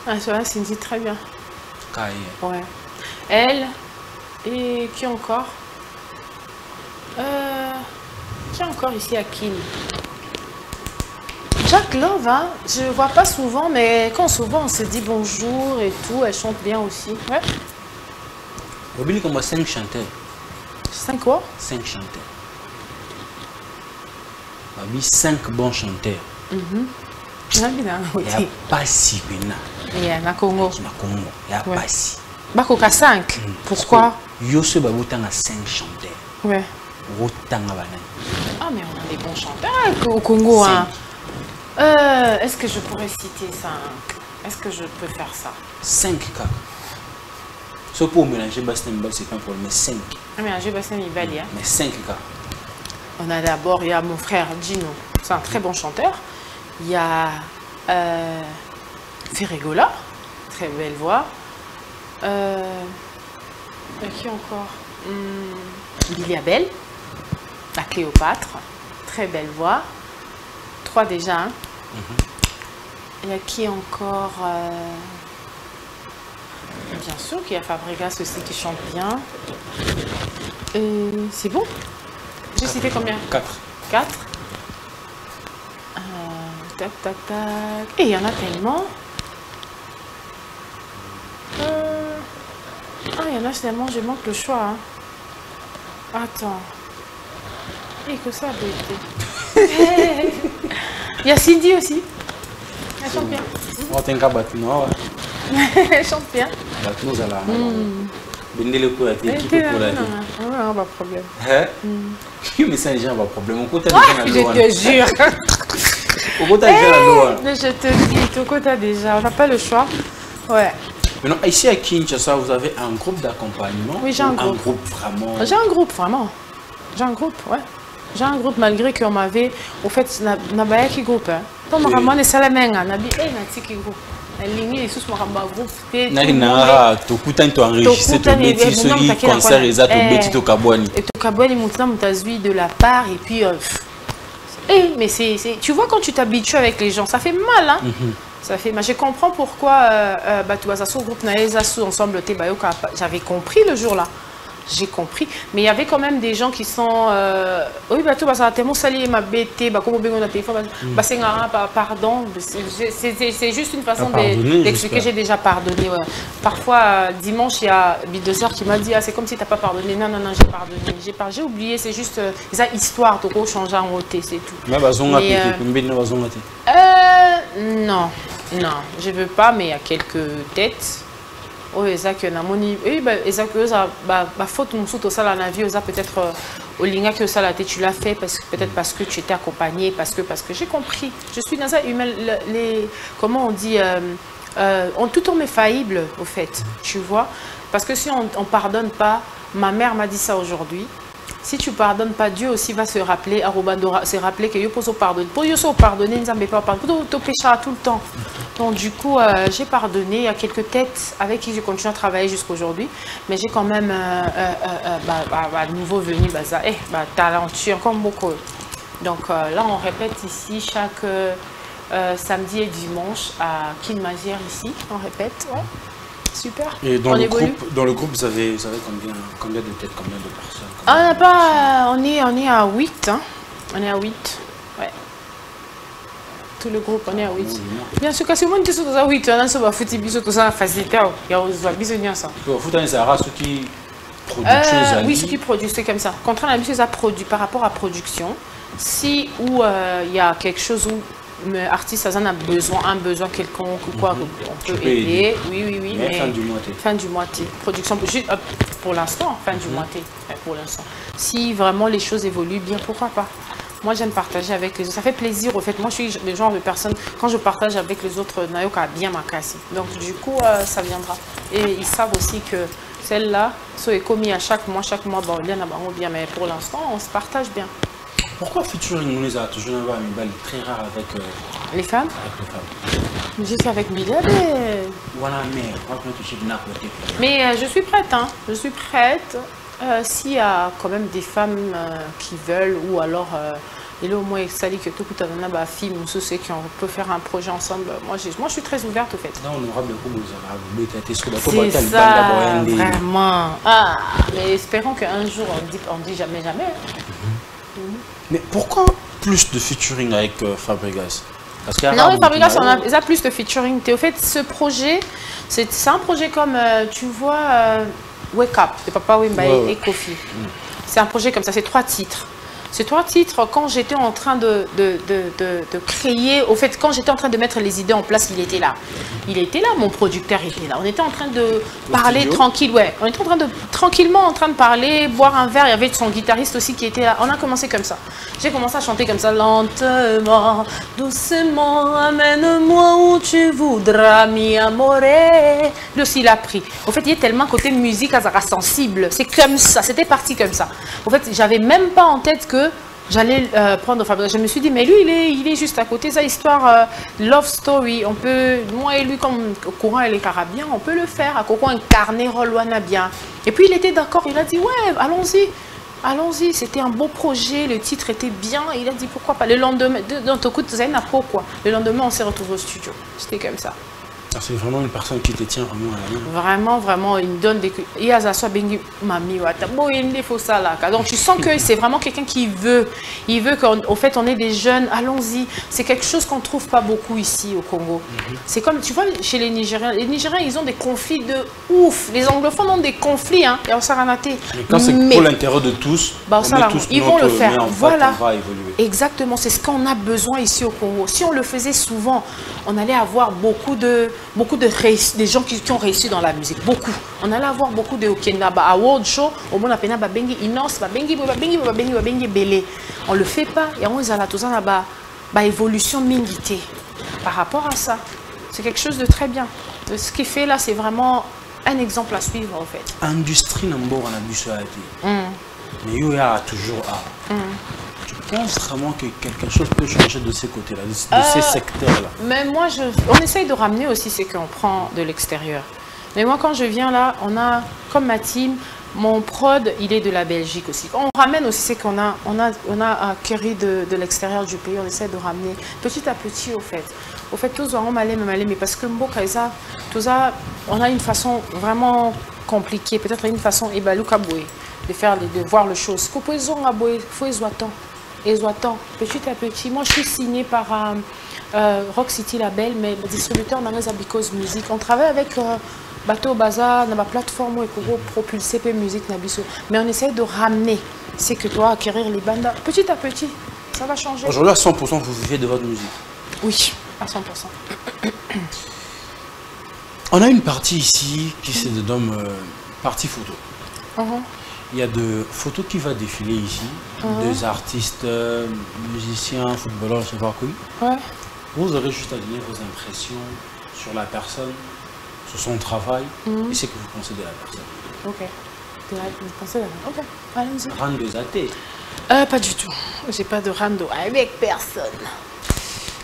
Ah, Cindy, très bien.
Kaya.
Ouais. Elle, et qui encore? Qui encore ici à Kin? Jack Love, hein, je ne vois pas souvent, mais quand souvent on se dit bonjour et tout, elle chante bien aussi. Ouais.
Vous avez comme 5 chanteurs.
5 quoi?
5 chanteurs. Vous avez 5 bons chanteurs. Il n'y a pas si bien.
Il y a Congo.
Il n'y a pas si.
Bakoka 5. Pourquoi?
Yosu Baboutan a 5 chanteurs.
Ouais.
Ah,
mais on a des bons chanteurs au Congo. Hein. Est-ce que je pourrais citer 5? Est-ce que je peux faire ça?
5 cas. Sauf pour mélanger Bastien Mbal, c'est pas un problème, mais 5.
Mélanger Bastien Mbal, hein.
Mais 5 cas.
On a d'abord, il y a mon frère Gino, c'est un très bon chanteur. Il y a Ferregola, très belle voix. Qui encore? Billy Abel, la Cléopâtre, très belle voix. 3 déjà. Hein. Il y a qui encore? Bien sûr qu'il y a Fabregas aussi qui chante bien. C'est bon? J'ai cité combien?
4.
4. Tac, tac, tac. Et il y en a tellement. Il y en a tellement, je manque le choix. Hein. Attends. Et que ça a été. Il y a Cindy aussi. Elle chante bien. Elle chante bien. Pas de problème.
Mais ça, les gens pas de problème.
Je te jure. Mais je te dis, Toko, t'as déjà. On n'a pas le choix. Ouais.
Maintenant, ici à Kinshasa, vous avez un groupe d'accompagnement?
Oui, j'ai un groupe.
Un groupe vraiment?
J'ai un groupe, vraiment. J'ai un groupe, ouais. J'ai un groupe malgré qu'on m'avait. Au fait, n'a pas qui groupe. Comme Ramon et Salamenga, n'a pas qui groupe. Ligne et sous mon groupe.
Nagina, tu coutais tu enregistré ton métier sur les concerts et ça tu bêtis tu kabouani.
Et tu kabouani maintenant tu as vu de la part et puis mais c'est tu vois quand tu t'habitues avec les gens ça fait mal hein. Ça fait mal. Je comprends pourquoi tu as ce groupe naïs ensemble j'avais compris le jour là. j'ai compris. Mais il y avait quand même des gens qui sont... oui, bah, tout ça, tellement salé, ma bête, bah, comment on a téléphone, bah, c'est pardon. C'est juste une façon d'expliquer. J'ai déjà pardonné. Ouais. Parfois, dimanche, il y a Bidosar qui m'a dit, ah, c'est comme si tu n'as pas pardonné. Non, non, non, j'ai pardonné. J'ai oublié, c'est juste ça, histoire de changer en roté, c'est tout.
Mais
non, non, je veux pas, mais il y a quelques têtes. Oh, Isaac, Isaac, faute mon soute au sala la vie, peut-être au linga que ça tu l'as fait peut-être parce que tu étais accompagné, parce que j'ai compris. Je suis dans un humain, comment on dit, tout homme est faillible au fait, tu vois, parce que si on pardonne pas, ma mère m'a dit ça aujourd'hui. Si tu ne pardonnes pas, Dieu aussi va se rappeler, que yo pose pardonner. Pour yo pardonner, nous n'avons pas pardonné. Pour péchera tout le temps. Donc du coup, j'ai pardonné. Il y a quelques têtes avec qui je continue à travailler jusqu'à aujourd'hui. Mais j'ai quand même nouveau venu, talentueux, comme beaucoup. Donc là, on répète ici chaque samedi et dimanche à Kinmazière ici. On répète, ouais. Super.
Et dans le groupe, vous avez combien de têtes, combien de personnes?
On est à 8. Hein. On est à 8. Ouais. Tout le groupe, on est à 8. Bien sûr, quand c'est moi qui suis à 8, on a un foutu bisou, tout ça, facilité. Il y a un bisou, ça.
Vous foutu ça, ceux qui produisent.
Oui, ceux qui produisent, c'est comme ça. Contrairement à l'habitude, ça produit par rapport à production. Si où il y a quelque chose où l'artiste a un besoin quelconque ou quoi, on peut aider. Oui.
Mais fin du mois.
Fin du mois. Production, pour l'instant, fin du mois. Pour l'instant. Si vraiment les choses évoluent bien, pourquoi pas? Moi, j'aime partager avec les autres. Ça fait plaisir, au fait. Moi, je suis le genre de personne, quand je partage avec les autres, Nayoka a bien ma casse. Donc, du coup, ça viendra. Et ils savent aussi que celle-là, ça est commis à chaque mois, bon, il y en a bien, mais pour l'instant, on se partage bien.
Pourquoi featuring nous a toujours une balle très rare avec
les femmes? Juste avec Bilal. Mais je suis prête, hein. Je suis prête. S'il y a quand même des femmes qui veulent, ou alors il est au moins sali que tout le monde a film ou ceux qui peut faire un projet ensemble. Moi, je suis très ouverte au fait. C'est ça, vraiment. Ah, mais espérons qu'un jour on dit jamais.
Mais pourquoi plus de featuring avec Fabregas? Parce
non, Fabregas, il a plus de featuring. Au fait, ce projet, c'est un projet comme, tu vois, Wake Up, de Papa Wemba et Kofi. C'est un projet comme ça, c'est 3 titres. Ces 3 titres, quand j'étais en train de créer, au fait, quand j'étais en train de mettre les idées en place, il était là. Il était là, mon producteur était là. On était en train de parler tranquille, ouais. On était tranquillement en train de parler, boire un verre. Il y avait son guitariste aussi qui était là. On a commencé comme ça. J'ai commencé à chanter comme ça, lentement, doucement, amène-moi où tu voudras, mi amore. Lui aussi, il a pris. Au fait, il y a tellement côté musique, Azara sensible. C'est comme ça, c'était parti comme ça. Au fait, j'avais même pas en tête que j'allais prendre Fabregas. Je me suis dit, mais lui, il est juste à côté. Sa histoire, love story, on peut, moi et lui, comme au courant et les Carabiens, on peut le faire. À Coco incarner Rolwana bien. Et puis, il était d'accord. Il a dit, ouais, allons-y. Allons-y, c'était un beau projet, le titre était bien. Il a dit, pourquoi pas. Le lendemain, dans ton coup de zaine, pourquoi? Le lendemain, on s'est retrouvés au studio. C'était comme ça.
C'est vraiment une personne qui te tient vraiment à la main.
Vraiment, vraiment, il me donne des... Donc tu sens que c'est vraiment quelqu'un qui veut. Il veut qu'au fait, on est des jeunes, allons-y. C'est quelque chose qu'on ne trouve pas beaucoup ici au Congo. C'est comme, tu vois, chez les Nigériens. Les Nigériens, ils ont des conflits de ouf. Les anglophones ont des conflits, hein. Et on s'est ramaté.
Mais quand c'est pour l'intérêt de tous,
ils vont le faire. Voilà.
On va évoluer.
Exactement, c'est ce qu'on a besoin ici au Congo. Si on le faisait souvent, on allait avoir beaucoup de gens qui ont réussi dans la musique. Beaucoup. On allait avoir beaucoup de award show. Au moins, on a bengi inos, bengi belé. On le fait pas. Et on a tout ça évolution mingité. Par rapport à ça, c'est quelque chose de très bien. Ce qu'il fait là, c'est vraiment un exemple à suivre en fait.
Industrie n'importe on a bu ça. Mais il y a toujours Je pense vraiment que quelque chose peut changer de ces côtés-là, de ces secteurs-là.
Mais moi, on essaye de ramener aussi ce qu'on prend de l'extérieur. Mais moi, quand je viens là, on a, comme ma team, mon prod, il est de la Belgique aussi. On ramène aussi ce qu'on a, on a acquis de l'extérieur du pays, on essaie de ramener petit à petit au fait. Au fait, tous on malais, mais parce que Mboka, on a une façon vraiment compliqué, peut-être une façon de faire, de voir les choses. Il faut petit à petit. Moi, je suis signée par Rock City Label, mais le distributeur dans les Abicos Music. On travaille avec Bateau Bazaar, dans la plateforme où on propulser la musique Nabiso. Mais on essaie de ramener, c'est que toi, acquérir les bandes petit à petit. Ça va changer.
Aujourd'hui, à 100%, vous vivez de votre musique?
Oui, à 100%.
On a une partie ici qui se dénomme partie photo. Il y a deux photos qui vont défiler ici. Deux artistes, musiciens, footballeurs, je sais pas quoi.
Ouais.
Vous aurez juste à donner vos impressions sur la personne, sur son travail et ce que vous pensez de la personne.
Ok. Vous pensez de la... Ok, allons-y.
Rando athées?
Pas du tout. J'ai pas de rando avec personne.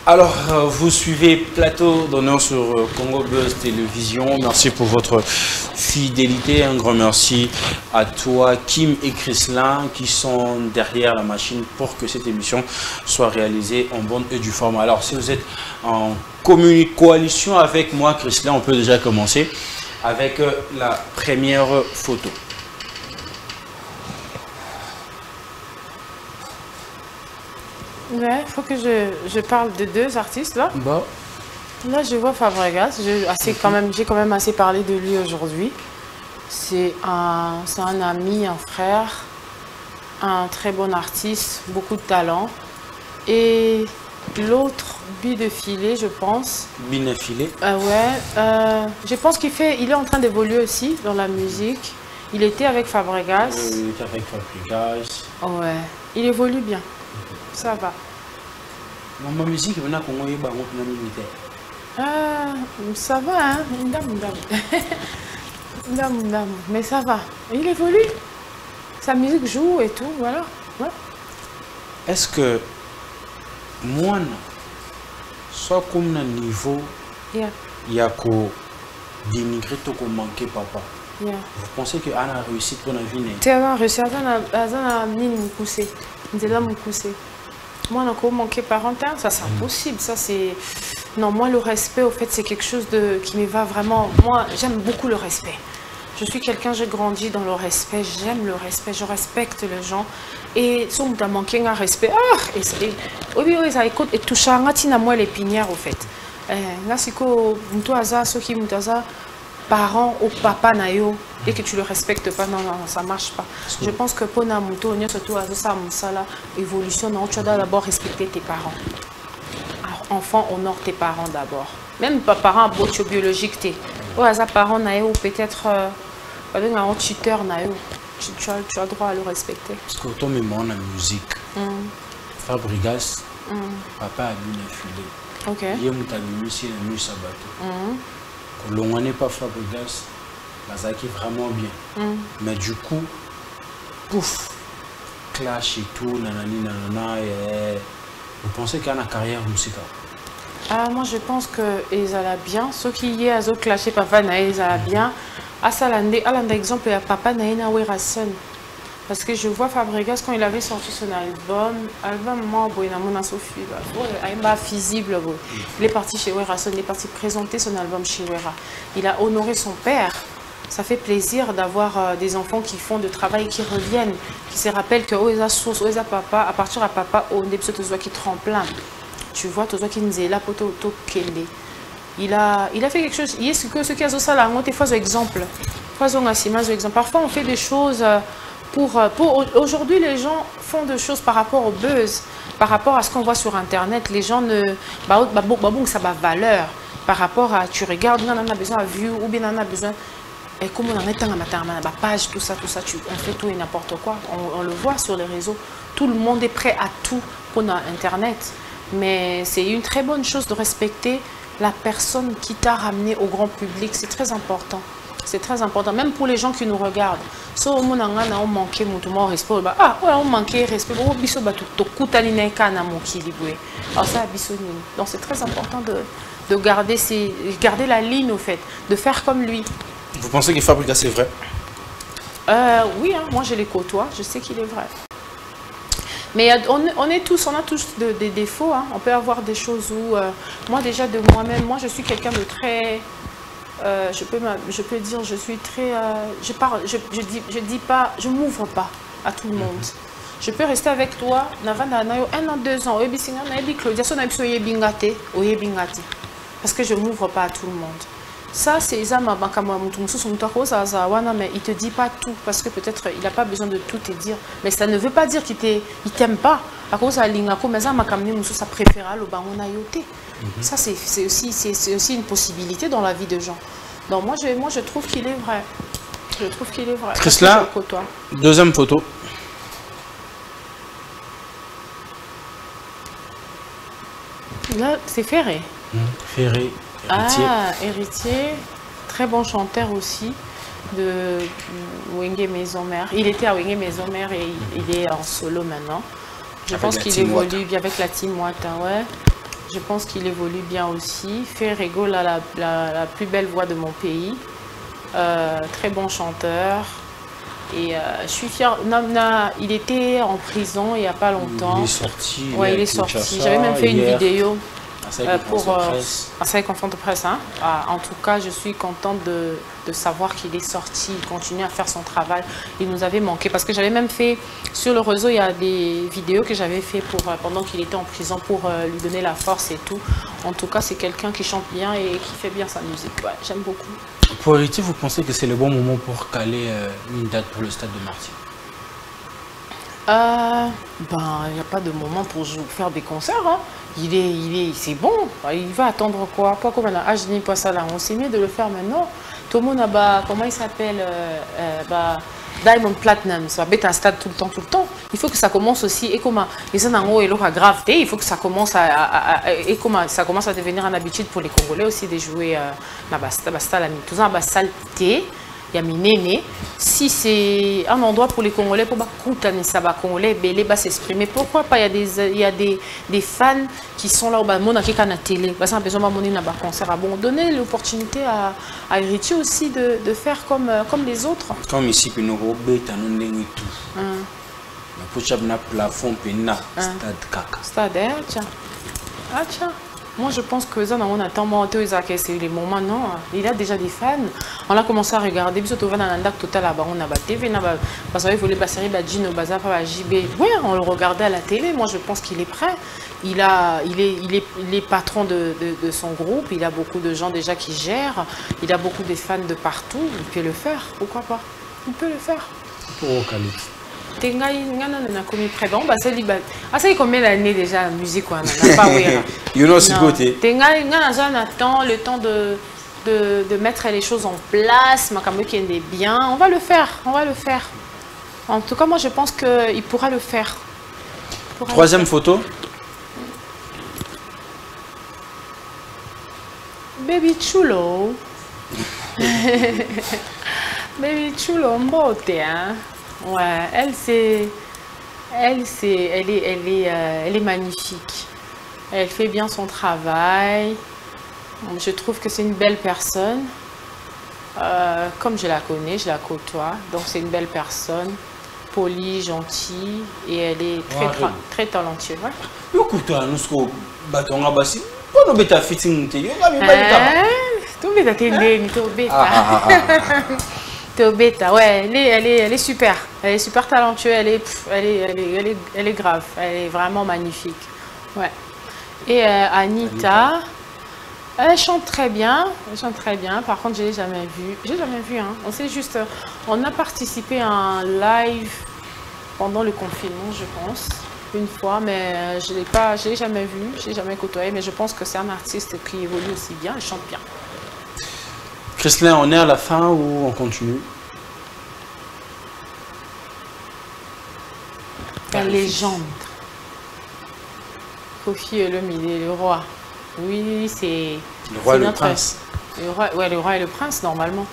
Alors, vous suivez Plateau d'honneur sur Congo Buzz Télévision. Merci pour votre fidélité. Un grand merci à toi, Kim et Chrislin, qui sont derrière la machine pour que cette émission soit réalisée en bonne et due forme. Alors, si vous êtes en coalition avec moi, Chrislin, on peut déjà commencer avec la première photo.
Ouais, il faut que je parle de deux artistes là.
Bah.
Là, je vois Fabregas. J'ai quand même assez parlé de lui aujourd'hui. C'est un ami, un frère, un très bon artiste, beaucoup de talent. Et l'autre, Bidefilé, je pense.
Bidefilé.
Je pense qu'il est en train d'évoluer aussi dans la musique. Il était avec Fabregas.
Il était avec Fabregas.
Ouais, il évolue bien. Ça va.
Ma musique,
ça va, hein? Mais ça va. Il évolue. Sa musique joue et tout, voilà. Ouais.
Est-ce que moi, soit comme un niveau, il y a qu'au dénigrer tout qu'on manquait papa. Vous pensez qu'elle a réussi pour la vie?
Tu as réussi à pousser. Moi, on a manqué parental, ça c'est impossible. Ça c'est... Non, moi le respect, au fait, c'est quelque chose qui me va vraiment. Moi, j'aime beaucoup le respect. Je suis quelqu'un, j'ai grandi dans le respect, j'aime le respect, je respecte les gens. Et si on a manqué un respect, oui, ça écoute, et tout ça, on a moi l'épinière, au fait. Là, c'est que, ceux qui m'ont parents ou papa nayo et que tu le respectes pas, non, ça marche pas. Je pense que pour Namuto, surtout à ça, évolution, tu dois d'abord respecter tes parents. Alors, enfant, honore tes parents d'abord. Même pas parents biologiques, ou à parents nayo ou peut-être un tuteur nayo, tu as droit à le respecter.
Parce que toi, même en musique, Fabregas, papa a mis la filée.
Ok.
Il y a un sabato. On n'est pas Fabregas, ça qui est vraiment bien. Mais du coup, pouf, clash et tout, nanana, et vous pensez qu'il y a une carrière musicale?
Moi je pense qu'ils allaient bien. Ceux qui y ont clashé papa ils allaient bien. À exemple, il y a papa Naïna Werason. Parce que je vois Fabregas quand il avait sorti son album moi, Sophie, visible. Il est parti chez Werason, il est parti présenter son album chez Wera. Il a honoré son père. Ça fait plaisir d'avoir des enfants qui font de travail, qui reviennent, qui se rappellent que papa, à partir de papa, on est qui tremplin. Tu vois, tout qui nous est là pour il a fait quelque chose. Il y a ce qui a ça là, on fait exemple. Parfois on fait des choses. Aujourd'hui, les gens font des choses par rapport au buzz, par rapport à ce qu'on voit sur Internet. Les gens ne... ça va valeur. Par rapport à... Tu regardes, on a besoin de view, ou bien on a besoin... Et comme on en est dans ma page, tout ça, on fait tout et n'importe quoi. On le voit sur les réseaux. Tout le monde est prêt à tout pour Internet. Mais c'est une très bonne chose de respecter la personne qui t'a ramené au grand public. C'est très important. C'est très important, même pour les gens qui nous regardent. Si on manque mon respect, on manque respect. Donc c'est très important de garder la ligne au fait, de faire comme lui.
Vous pensez que Fabregas c'est vrai?
Oui, hein, moi je les côtoie, je sais qu'il est vrai. Mais on a tous des défauts. Hein. On peut avoir des choses où, moi déjà de moi-même, moi je suis quelqu'un de très... je peux dire, je suis très... je dis pas, je m'ouvre pas à tout le monde. Je peux rester avec toi, un an, 2 ans, parce que je ne m'ouvre pas à tout le monde. Ça, c'est ça, mais il ne te dit pas tout, parce que peut-être il n'a pas besoin de tout te dire. Mais ça ne veut pas dire qu'il ne t'aime pas. Ça, c'est aussi une possibilité dans la vie de gens. Donc moi, je trouve qu'il est vrai. Je trouve qu'il est vrai.
Christela, deuxième photo.
Là, c'est Ferré.
Ferré, héritier.
Ah, héritier. Très bon chanteur aussi de Wenge Maison-Mère. Il était à Wenge Maison-Mère et il est en solo maintenant. Je pense qu'il évolue bien avec la Team Wata, ouais. Je pense qu'il évolue bien aussi. Ferrego, la plus belle voix de mon pays. Très bon chanteur. Et je suis fière. Il était en prison il n'y a pas longtemps.
Il est sorti.
Ouais, il est sorti. J'avais même fait une vidéo pour Assaï Conférence de presse. Hein. En tout cas, je suis contente de savoir qu'il est sorti. Il continue à faire son travail. Il nous avait manqué. Parce que j'avais même fait, sur le réseau, il y a des vidéos que j'avais fait pendant qu'il était en prison pour lui donner la force et tout. En tout cas, c'est quelqu'un qui chante bien et qui fait bien sa musique. Ouais, j'aime beaucoup.
Pour Héritier, vous pensez que c'est le bon moment pour caler une date pour le stade de Martyrs?
Il n'y a pas de moment pour faire des concerts. Hein. C'est bon. Il va attendre quoi? Pas comme un âge ni pas ça là. On s'est mieux de le faire maintenant. Tout le monde a, comment il s'appelle, Diamond Platinum, ça va être un stade tout le temps. Il faut que ça commence aussi, et comment les anango et l'eau grave, il faut que ça commence et comment ça commence à devenir une habitude pour les Congolais aussi de jouer na basta la tout ça saleté. Il y a Minene. Si c'est un endroit pour les Congolais, pour les Congolais s'exprimer, pourquoi pas? Il y a des fans qui sont là au monde à la télé. Ils ont besoin de monter dans concert. Bon, donner l'opportunité à Héritier aussi de faire comme les autres.
Comme ici, nous avons tout. Pour chaque plafond, stade caca.
Stade, tiens. Ah, tiens. Moi, je pense que ça, on attend c'est les moments, non. Il y a déjà des fans. On a commencé à regarder. Puis, on a total à on a TV, parce qu'il voulait passer Gino Bazar par JB. Oui, on le regardait à la télé. Moi, je pense qu'il est prêt. Il est patron de son groupe. Il a beaucoup de gens déjà qui gèrent. Il a beaucoup de fans de partout. Il peut le faire. Pourquoi pas? Il peut le faire.
Pour Khalid.
C'est combien d'années déjà la musique? Attend le temps de mettre les choses en place. Bien. On va le faire. En tout cas, moi je pense qu'il pourra le faire.
Troisième photo.
Baby Chulo. Baby Chulo Mbote, hein. Ouais, elle est magnifique. Elle fait bien son travail. Je trouve que c'est une belle personne. Comme je la connais, je la côtoie. Donc c'est une belle personne, polie, gentille, et elle est très talentueuse. Ouais, elle est super. Elle est super talentueuse, elle est grave. Elle est vraiment magnifique. Ouais. Et Anita, elle chante très bien. Par contre, je l'ai jamais vue. J'ai jamais vu. Hein. On a participé à un live pendant le confinement, je pense, une fois, mais je l'ai jamais vue. Je l'ai jamais côtoyée, mais je pense que c'est un artiste qui évolue aussi bien. Elle chante bien.
Christela, on est à la fin ou on continue?
La légende. Kofi Olomide, le roi. Oui, c'est...
Le roi et le prince.
Le roi et le prince, normalement.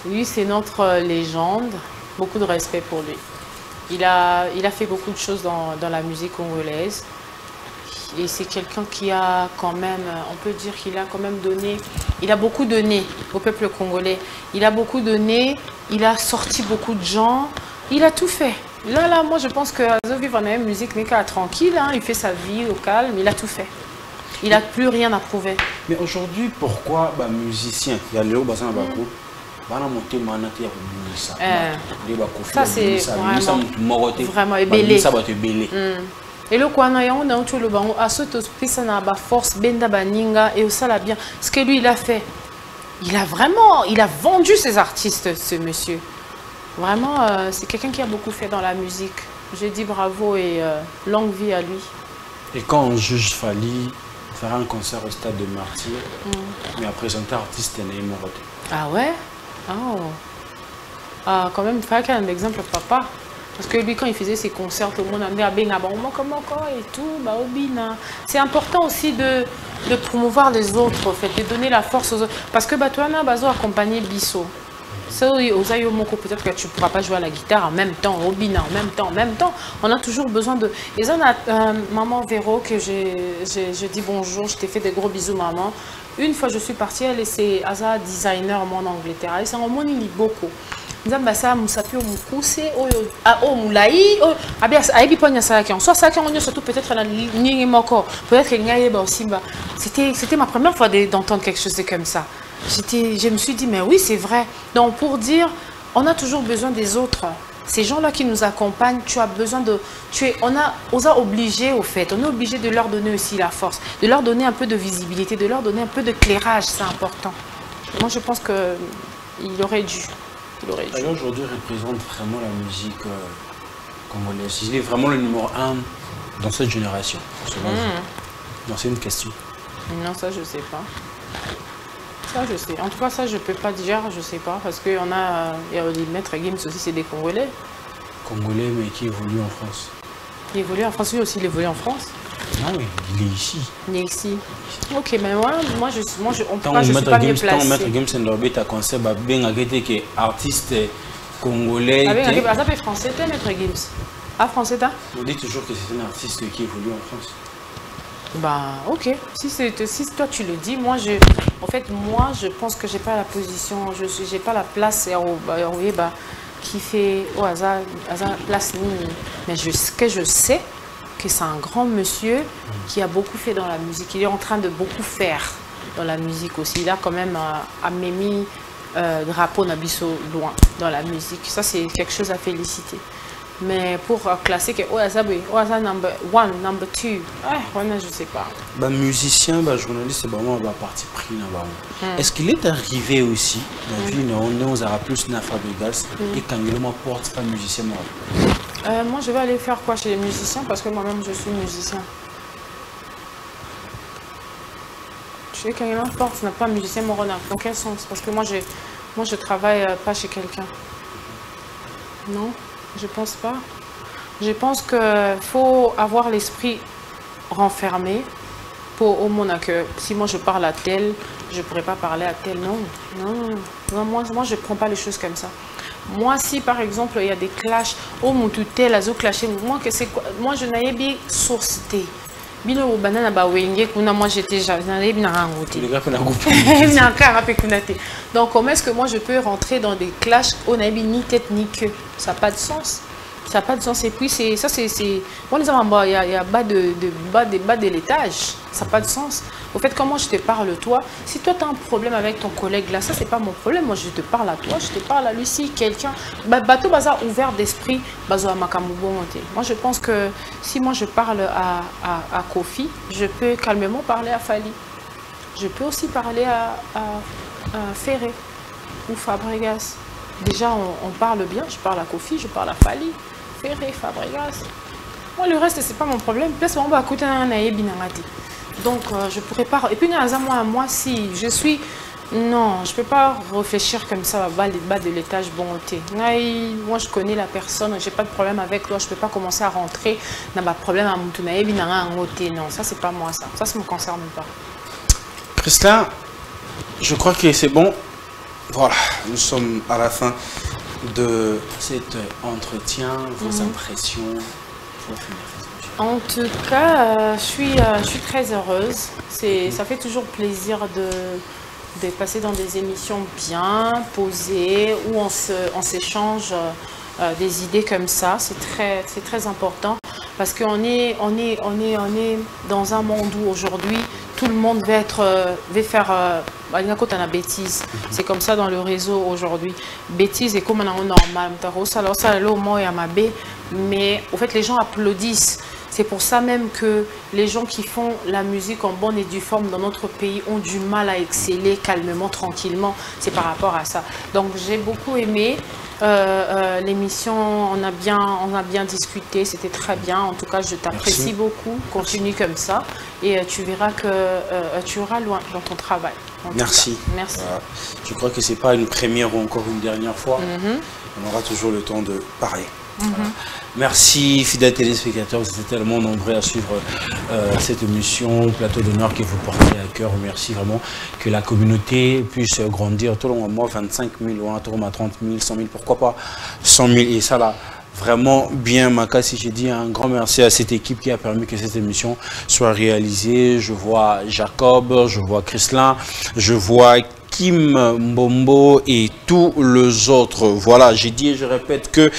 Lui, c'est notre légende. Beaucoup de respect pour lui. Il a fait beaucoup de choses dans la musique congolaise. Et c'est quelqu'un qui a quand même, on peut dire qu'il a quand même donné, il a beaucoup donné au peuple congolais. Il a beaucoup donné, il a sorti beaucoup de gens, il a tout fait. Là, moi je pense que Azo vit dans la même musique, mais qu'à tranquille, hein, il fait sa vie au calme, il a tout fait. Il n'a plus rien à prouver.
Mais aujourd'hui, pourquoi les musiciens, il y a Léo Bazan Bako,
ça c'est vraiment ébélé. Et le quoi on a tout le banc à ce pisa na ba force benda baninga et ça l'a bien. Ce que lui il a fait, il a vendu ses artistes, ce monsieur. Vraiment, c'est quelqu'un qui a beaucoup fait dans la musique. J'ai dit bravo et longue vie à lui.
Et quand on juge Fally faire un concert au stade de Martyr, mais à présenter artiste Némorote.
Ah ouais? Oh. Ah, quand même, il fallait qu'il y ait un exemple papa. Parce que lui, quand il faisait ses concerts, tout le monde a dit et tout, c'est important aussi de promouvoir les autres, en fait, de donner la force aux autres. Parce que toi, on a accompagné Bissot. Peut-être que tu ne pourras pas jouer à la guitare en même temps, au bina, en même temps. On a toujours besoin de... Et ça, maman Véro, que je dis bonjour, je t'ai fait des gros bisous, maman. Une fois, je suis partie, elle est Asa designer en Angleterre. Elle s'est en lit beaucoup. Ça musapi omukuse oyo omulai abia aibi ponya saki soit saki on surtout peut-être na ningi moko peut-être ngaye ba osimba c'était ma première fois d'entendre quelque chose comme ça. Je me suis dit mais oui c'est vrai. Donc pour dire on a toujours besoin des autres. Ces gens-là qui nous accompagnent, tu as besoin de on a obligé au fait, on est obligé de leur donner aussi la force, de leur donner un peu de visibilité, de leur donner un peu d'éclairage, c'est important. Moi je pense que il aurait dû.
Alors aujourd'hui représente vraiment la musique congolaise. Il est vraiment le numéro 1 dans cette génération. Non, c'est une question.
Non, ça je sais pas. Ça je sais. En tout cas, ça je peux pas dire, je sais pas. Parce qu'il y a les maîtres Gims aussi, c'est des Congolais.
Congolais, mais qui évolue en France.
Il évolue en France, lui aussi il évolue en France.
Ah oui, il est ici.
Il est ici. Ok, mais moi je on peut pas, je suis pas mieux placé.
Tant Maître Gims Ndorbe a concept bien agréé que artiste congolais.
Avec ça fait français, t'es Maître Gims. Ah français t'as?
On dit toujours que c'est un artiste qui évolue en France.
Bah ok. Si toi tu le dis, moi je pense que j'ai pas la position, j'ai pas la place qui fait au hasard place ni. Mais ce que je sais. C'est un grand monsieur qui a beaucoup fait dans la musique. Il est en train de beaucoup faire dans la musique aussi. Il a quand même mis drapeau Nabiso loin dans la musique. Ça, c'est quelque chose à féliciter. Mais pour classer que number 1, number 2, je ne sais pas.
Musicien, journaliste, c'est vraiment parti pris. Est-ce qu'il est arrivé aussi, dans la vie, on aura plus na Fabregas et quand il porte pas musicien?
Moi, je vais aller faire quoi chez les musiciens parce que moi-même, je suis musicien. Tu sais, quand il importe, ce n'est pas musicien morona. Dans quel sens? Parce que moi, je travaille pas chez quelqu'un. Non, je pense pas. Je pense qu'il faut avoir l'esprit renfermé pour au moins que si moi je parle à tel, je ne pourrais pas parler à tel. Non, moi je ne prends pas les choses comme ça. Moi, si par exemple il y a des clashs, mon tutel, clashé, moi je n'avais pas sourcité. Moi j'étais donc comment est-ce que moi je peux rentrer dans des clashs on n'a ni tête ni queue? Ça n'a pas de sens. Ça n'a pas de sens. Et puis ça c'est moi les hommes il y a bas de l'étage. Ça n'a pas de sens. Au fait, comment je te parle toi, si toi tu as un problème avec ton collègue là, ça c'est pas mon problème. Moi je te parle à toi, je te parle à lui. Si quelqu'un bateau bazar ouvert d'esprit, moi je pense que si moi je parle à Kofi, je peux calmement parler à Fally. Je peux aussi parler à Ferré ou Fabregas. Déjà on parle bien, je parle à Kofi, je parle à Fally, Ferré, Fabregas. Moi le reste c'est pas mon problème. Donc je pourrais pas. Et puis moi si je suis non, je peux pas réfléchir comme ça bas de l'étage bonté. Moi je connais la personne, j'ai pas de problème avec toi, je peux pas commencer à rentrer dans ma problème à Moutunaï non, ça c'est pas moi ça me concerne pas.
Christin, je crois que c'est bon. Voilà, nous sommes à la fin de cet entretien, vos impressions.
En tout cas, je suis très heureuse. Ça fait toujours plaisir de passer dans des émissions bien posées où on s'échange des idées comme ça. C'est très important. Parce qu'on est dans un monde où aujourd'hui, tout le monde veut faire une bêtise. C'est comme ça dans le réseau aujourd'hui. Bêtise est comme un normal. Mais au fait, les gens applaudissent. C'est pour ça même que les gens qui font la musique en bonne et due forme dans notre pays ont du mal à exceller calmement, tranquillement. C'est par rapport à ça. Donc j'ai beaucoup aimé l'émission, on a bien discuté, c'était très bien. En tout cas, je t'apprécie beaucoup. Continue comme ça et tu verras que tu auras loin dans ton travail.
Merci.
Merci.
Je crois que ce n'est pas une première ou encore une dernière fois. On aura toujours le temps de parler. Voilà. Merci fidèles téléspectateurs, vous étiez tellement nombreux à suivre cette émission, plateau d'honneur que vous portez à cœur. Merci vraiment que la communauté puisse grandir. Tout le monde, moi 25 000, tout le monde 30 000, 100 000, pourquoi pas 100 000. Et ça là, vraiment bien Makassi, j'ai dit un grand merci à cette équipe qui a permis que cette émission soit réalisée. Je vois Jacob, je vois Chrislin, je vois Kim Mbombo et tous les autres. Voilà, j'ai dit et je répète que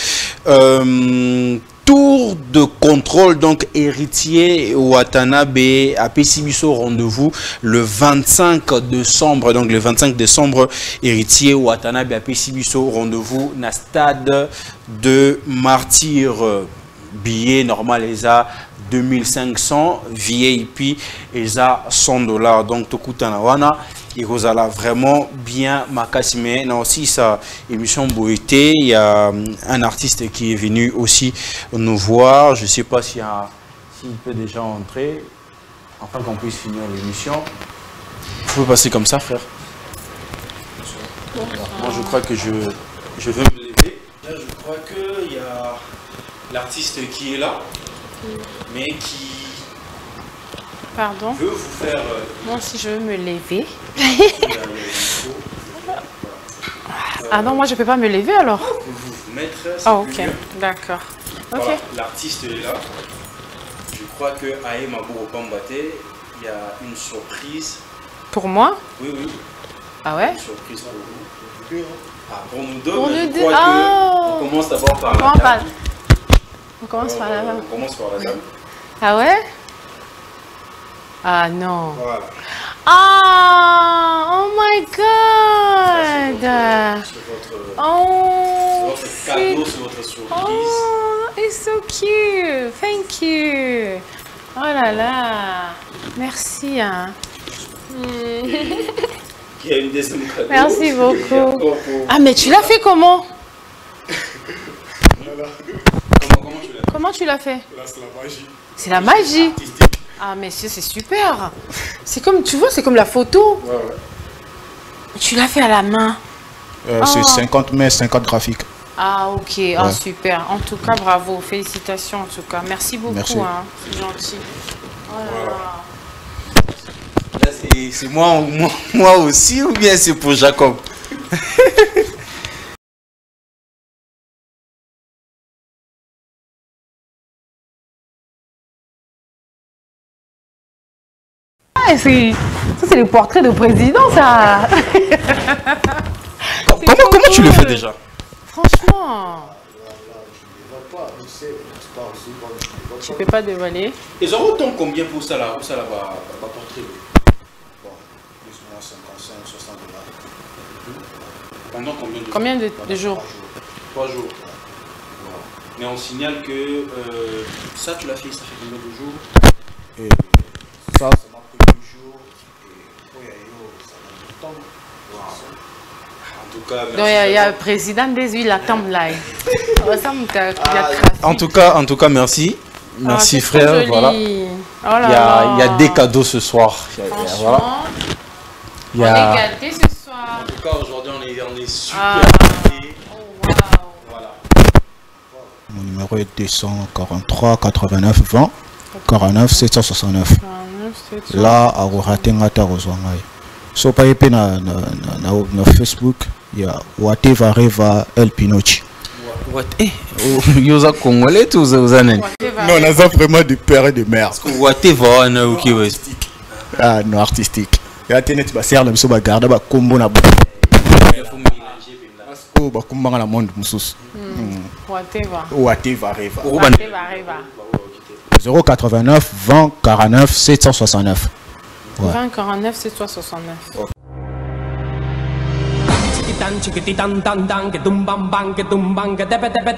tour de contrôle, donc héritier Watanabe à Pessibiso, rendez-vous le 25 décembre. Donc le 25 décembre, héritier Watanabe à Pessibiso, rendez-vous na stade de Martyr. Billet normal ESA 2500, VIP ESA $100. Donc Tokutanawana. Et Rosala vraiment bien Makasime. Non, aussi sa émission Boété. Il y a un artiste qui est venu aussi nous voir. Je ne sais pas s'il peut déjà entrer afin qu'on puisse finir l'émission. Vous pouvez passer comme ça, frère. Moi, je crois que je vais me lever. Là, je crois qu'il y a l'artiste qui est là, mais qui veut vous faire...
Moi aussi, je veux me lever. Ah non, moi je peux pas me lever alors.
Vous vous mettre.
Ah ok, d'accord.
Voilà, l'artiste est là. Je crois que Aïe Mabouro Pambate, il y a une surprise.
Pour moi?
Oui, oui.
Ah ouais?
Une surprise pour vous. Ah, pour nous deux,
pour
mais je crois que on commence d'abord par la dame.
On commence par la dame.
On commence par la dame.
Ah ouais? Ah non.
Voilà.
Ah, oh my God!
C'est votre cadeau, c'est votre surprise.
Oh, it's so cute. Thank you. Oh là là. Merci. Hein.
Il y a une deuxième cadeau.
Merci beaucoup. Ah, mais tu l'as fait comment? Comment tu l'as fait?
Là, c'est la magie.
C'est la magie. Ah, mais c'est super. C'est comme, tu vois, c'est comme la photo.
Ouais, ouais.
Tu l'as fait à la main.
C'est 50 mètres, 50 graphiques.
Ah, ok. Ouais. Ah, super. En tout cas, bravo. Félicitations, en tout cas. Merci beaucoup. Merci. Hein. C'est gentil. Oh là là.
Là, c'est moi aussi ou bien c'est pour Jacob?
Ça, c'est le portrait de président, ça.
Comment tu le fais déjà?
Franchement. Tu peux pas dévoiler.
Et ça retombe combien pour ça là? Pour ça là, portrait?
Bon, plus ou moins 55, 60 $.
Pendant combien de
jours?
3 jours. Mais on signale que ça, tu l'as fait, ça fait combien de jours?
Et ça m'a pris 2 jours. Et ça m'a pris
En tout cas, merci.
Donc il y a le président des huiles à Tamblay.
En tout cas, merci. Merci frère. Voilà.
Oh
il y a des cadeaux ce soir.
Franchement, on est gâtés ce soir.
En tout cas, aujourd'hui, on est super gâtés.
Oh, wow.
Voilà.
Mon numéro est 243 89 20 49 769. Là, à Rohatengata Rozwangai. So pas épais na Facebook, il y a Wateva Reva El Pinochi.
Yosa Congolais tous vous avez.
Non, on a vraiment du père et de mère.
Wateva na ok ouais.
Ah non artistique. Ya tenet ba serre la biso ba garda ba kombo na ba. Oh ba komba na monde mususu.
Wateva.
Wateva Reva.
Wateva Reva.
089 20 49 769. Ouais.
20 49 769. Okay.
Chiquitan chiquititan tan tan que tumban ban que tumban que tepe tepe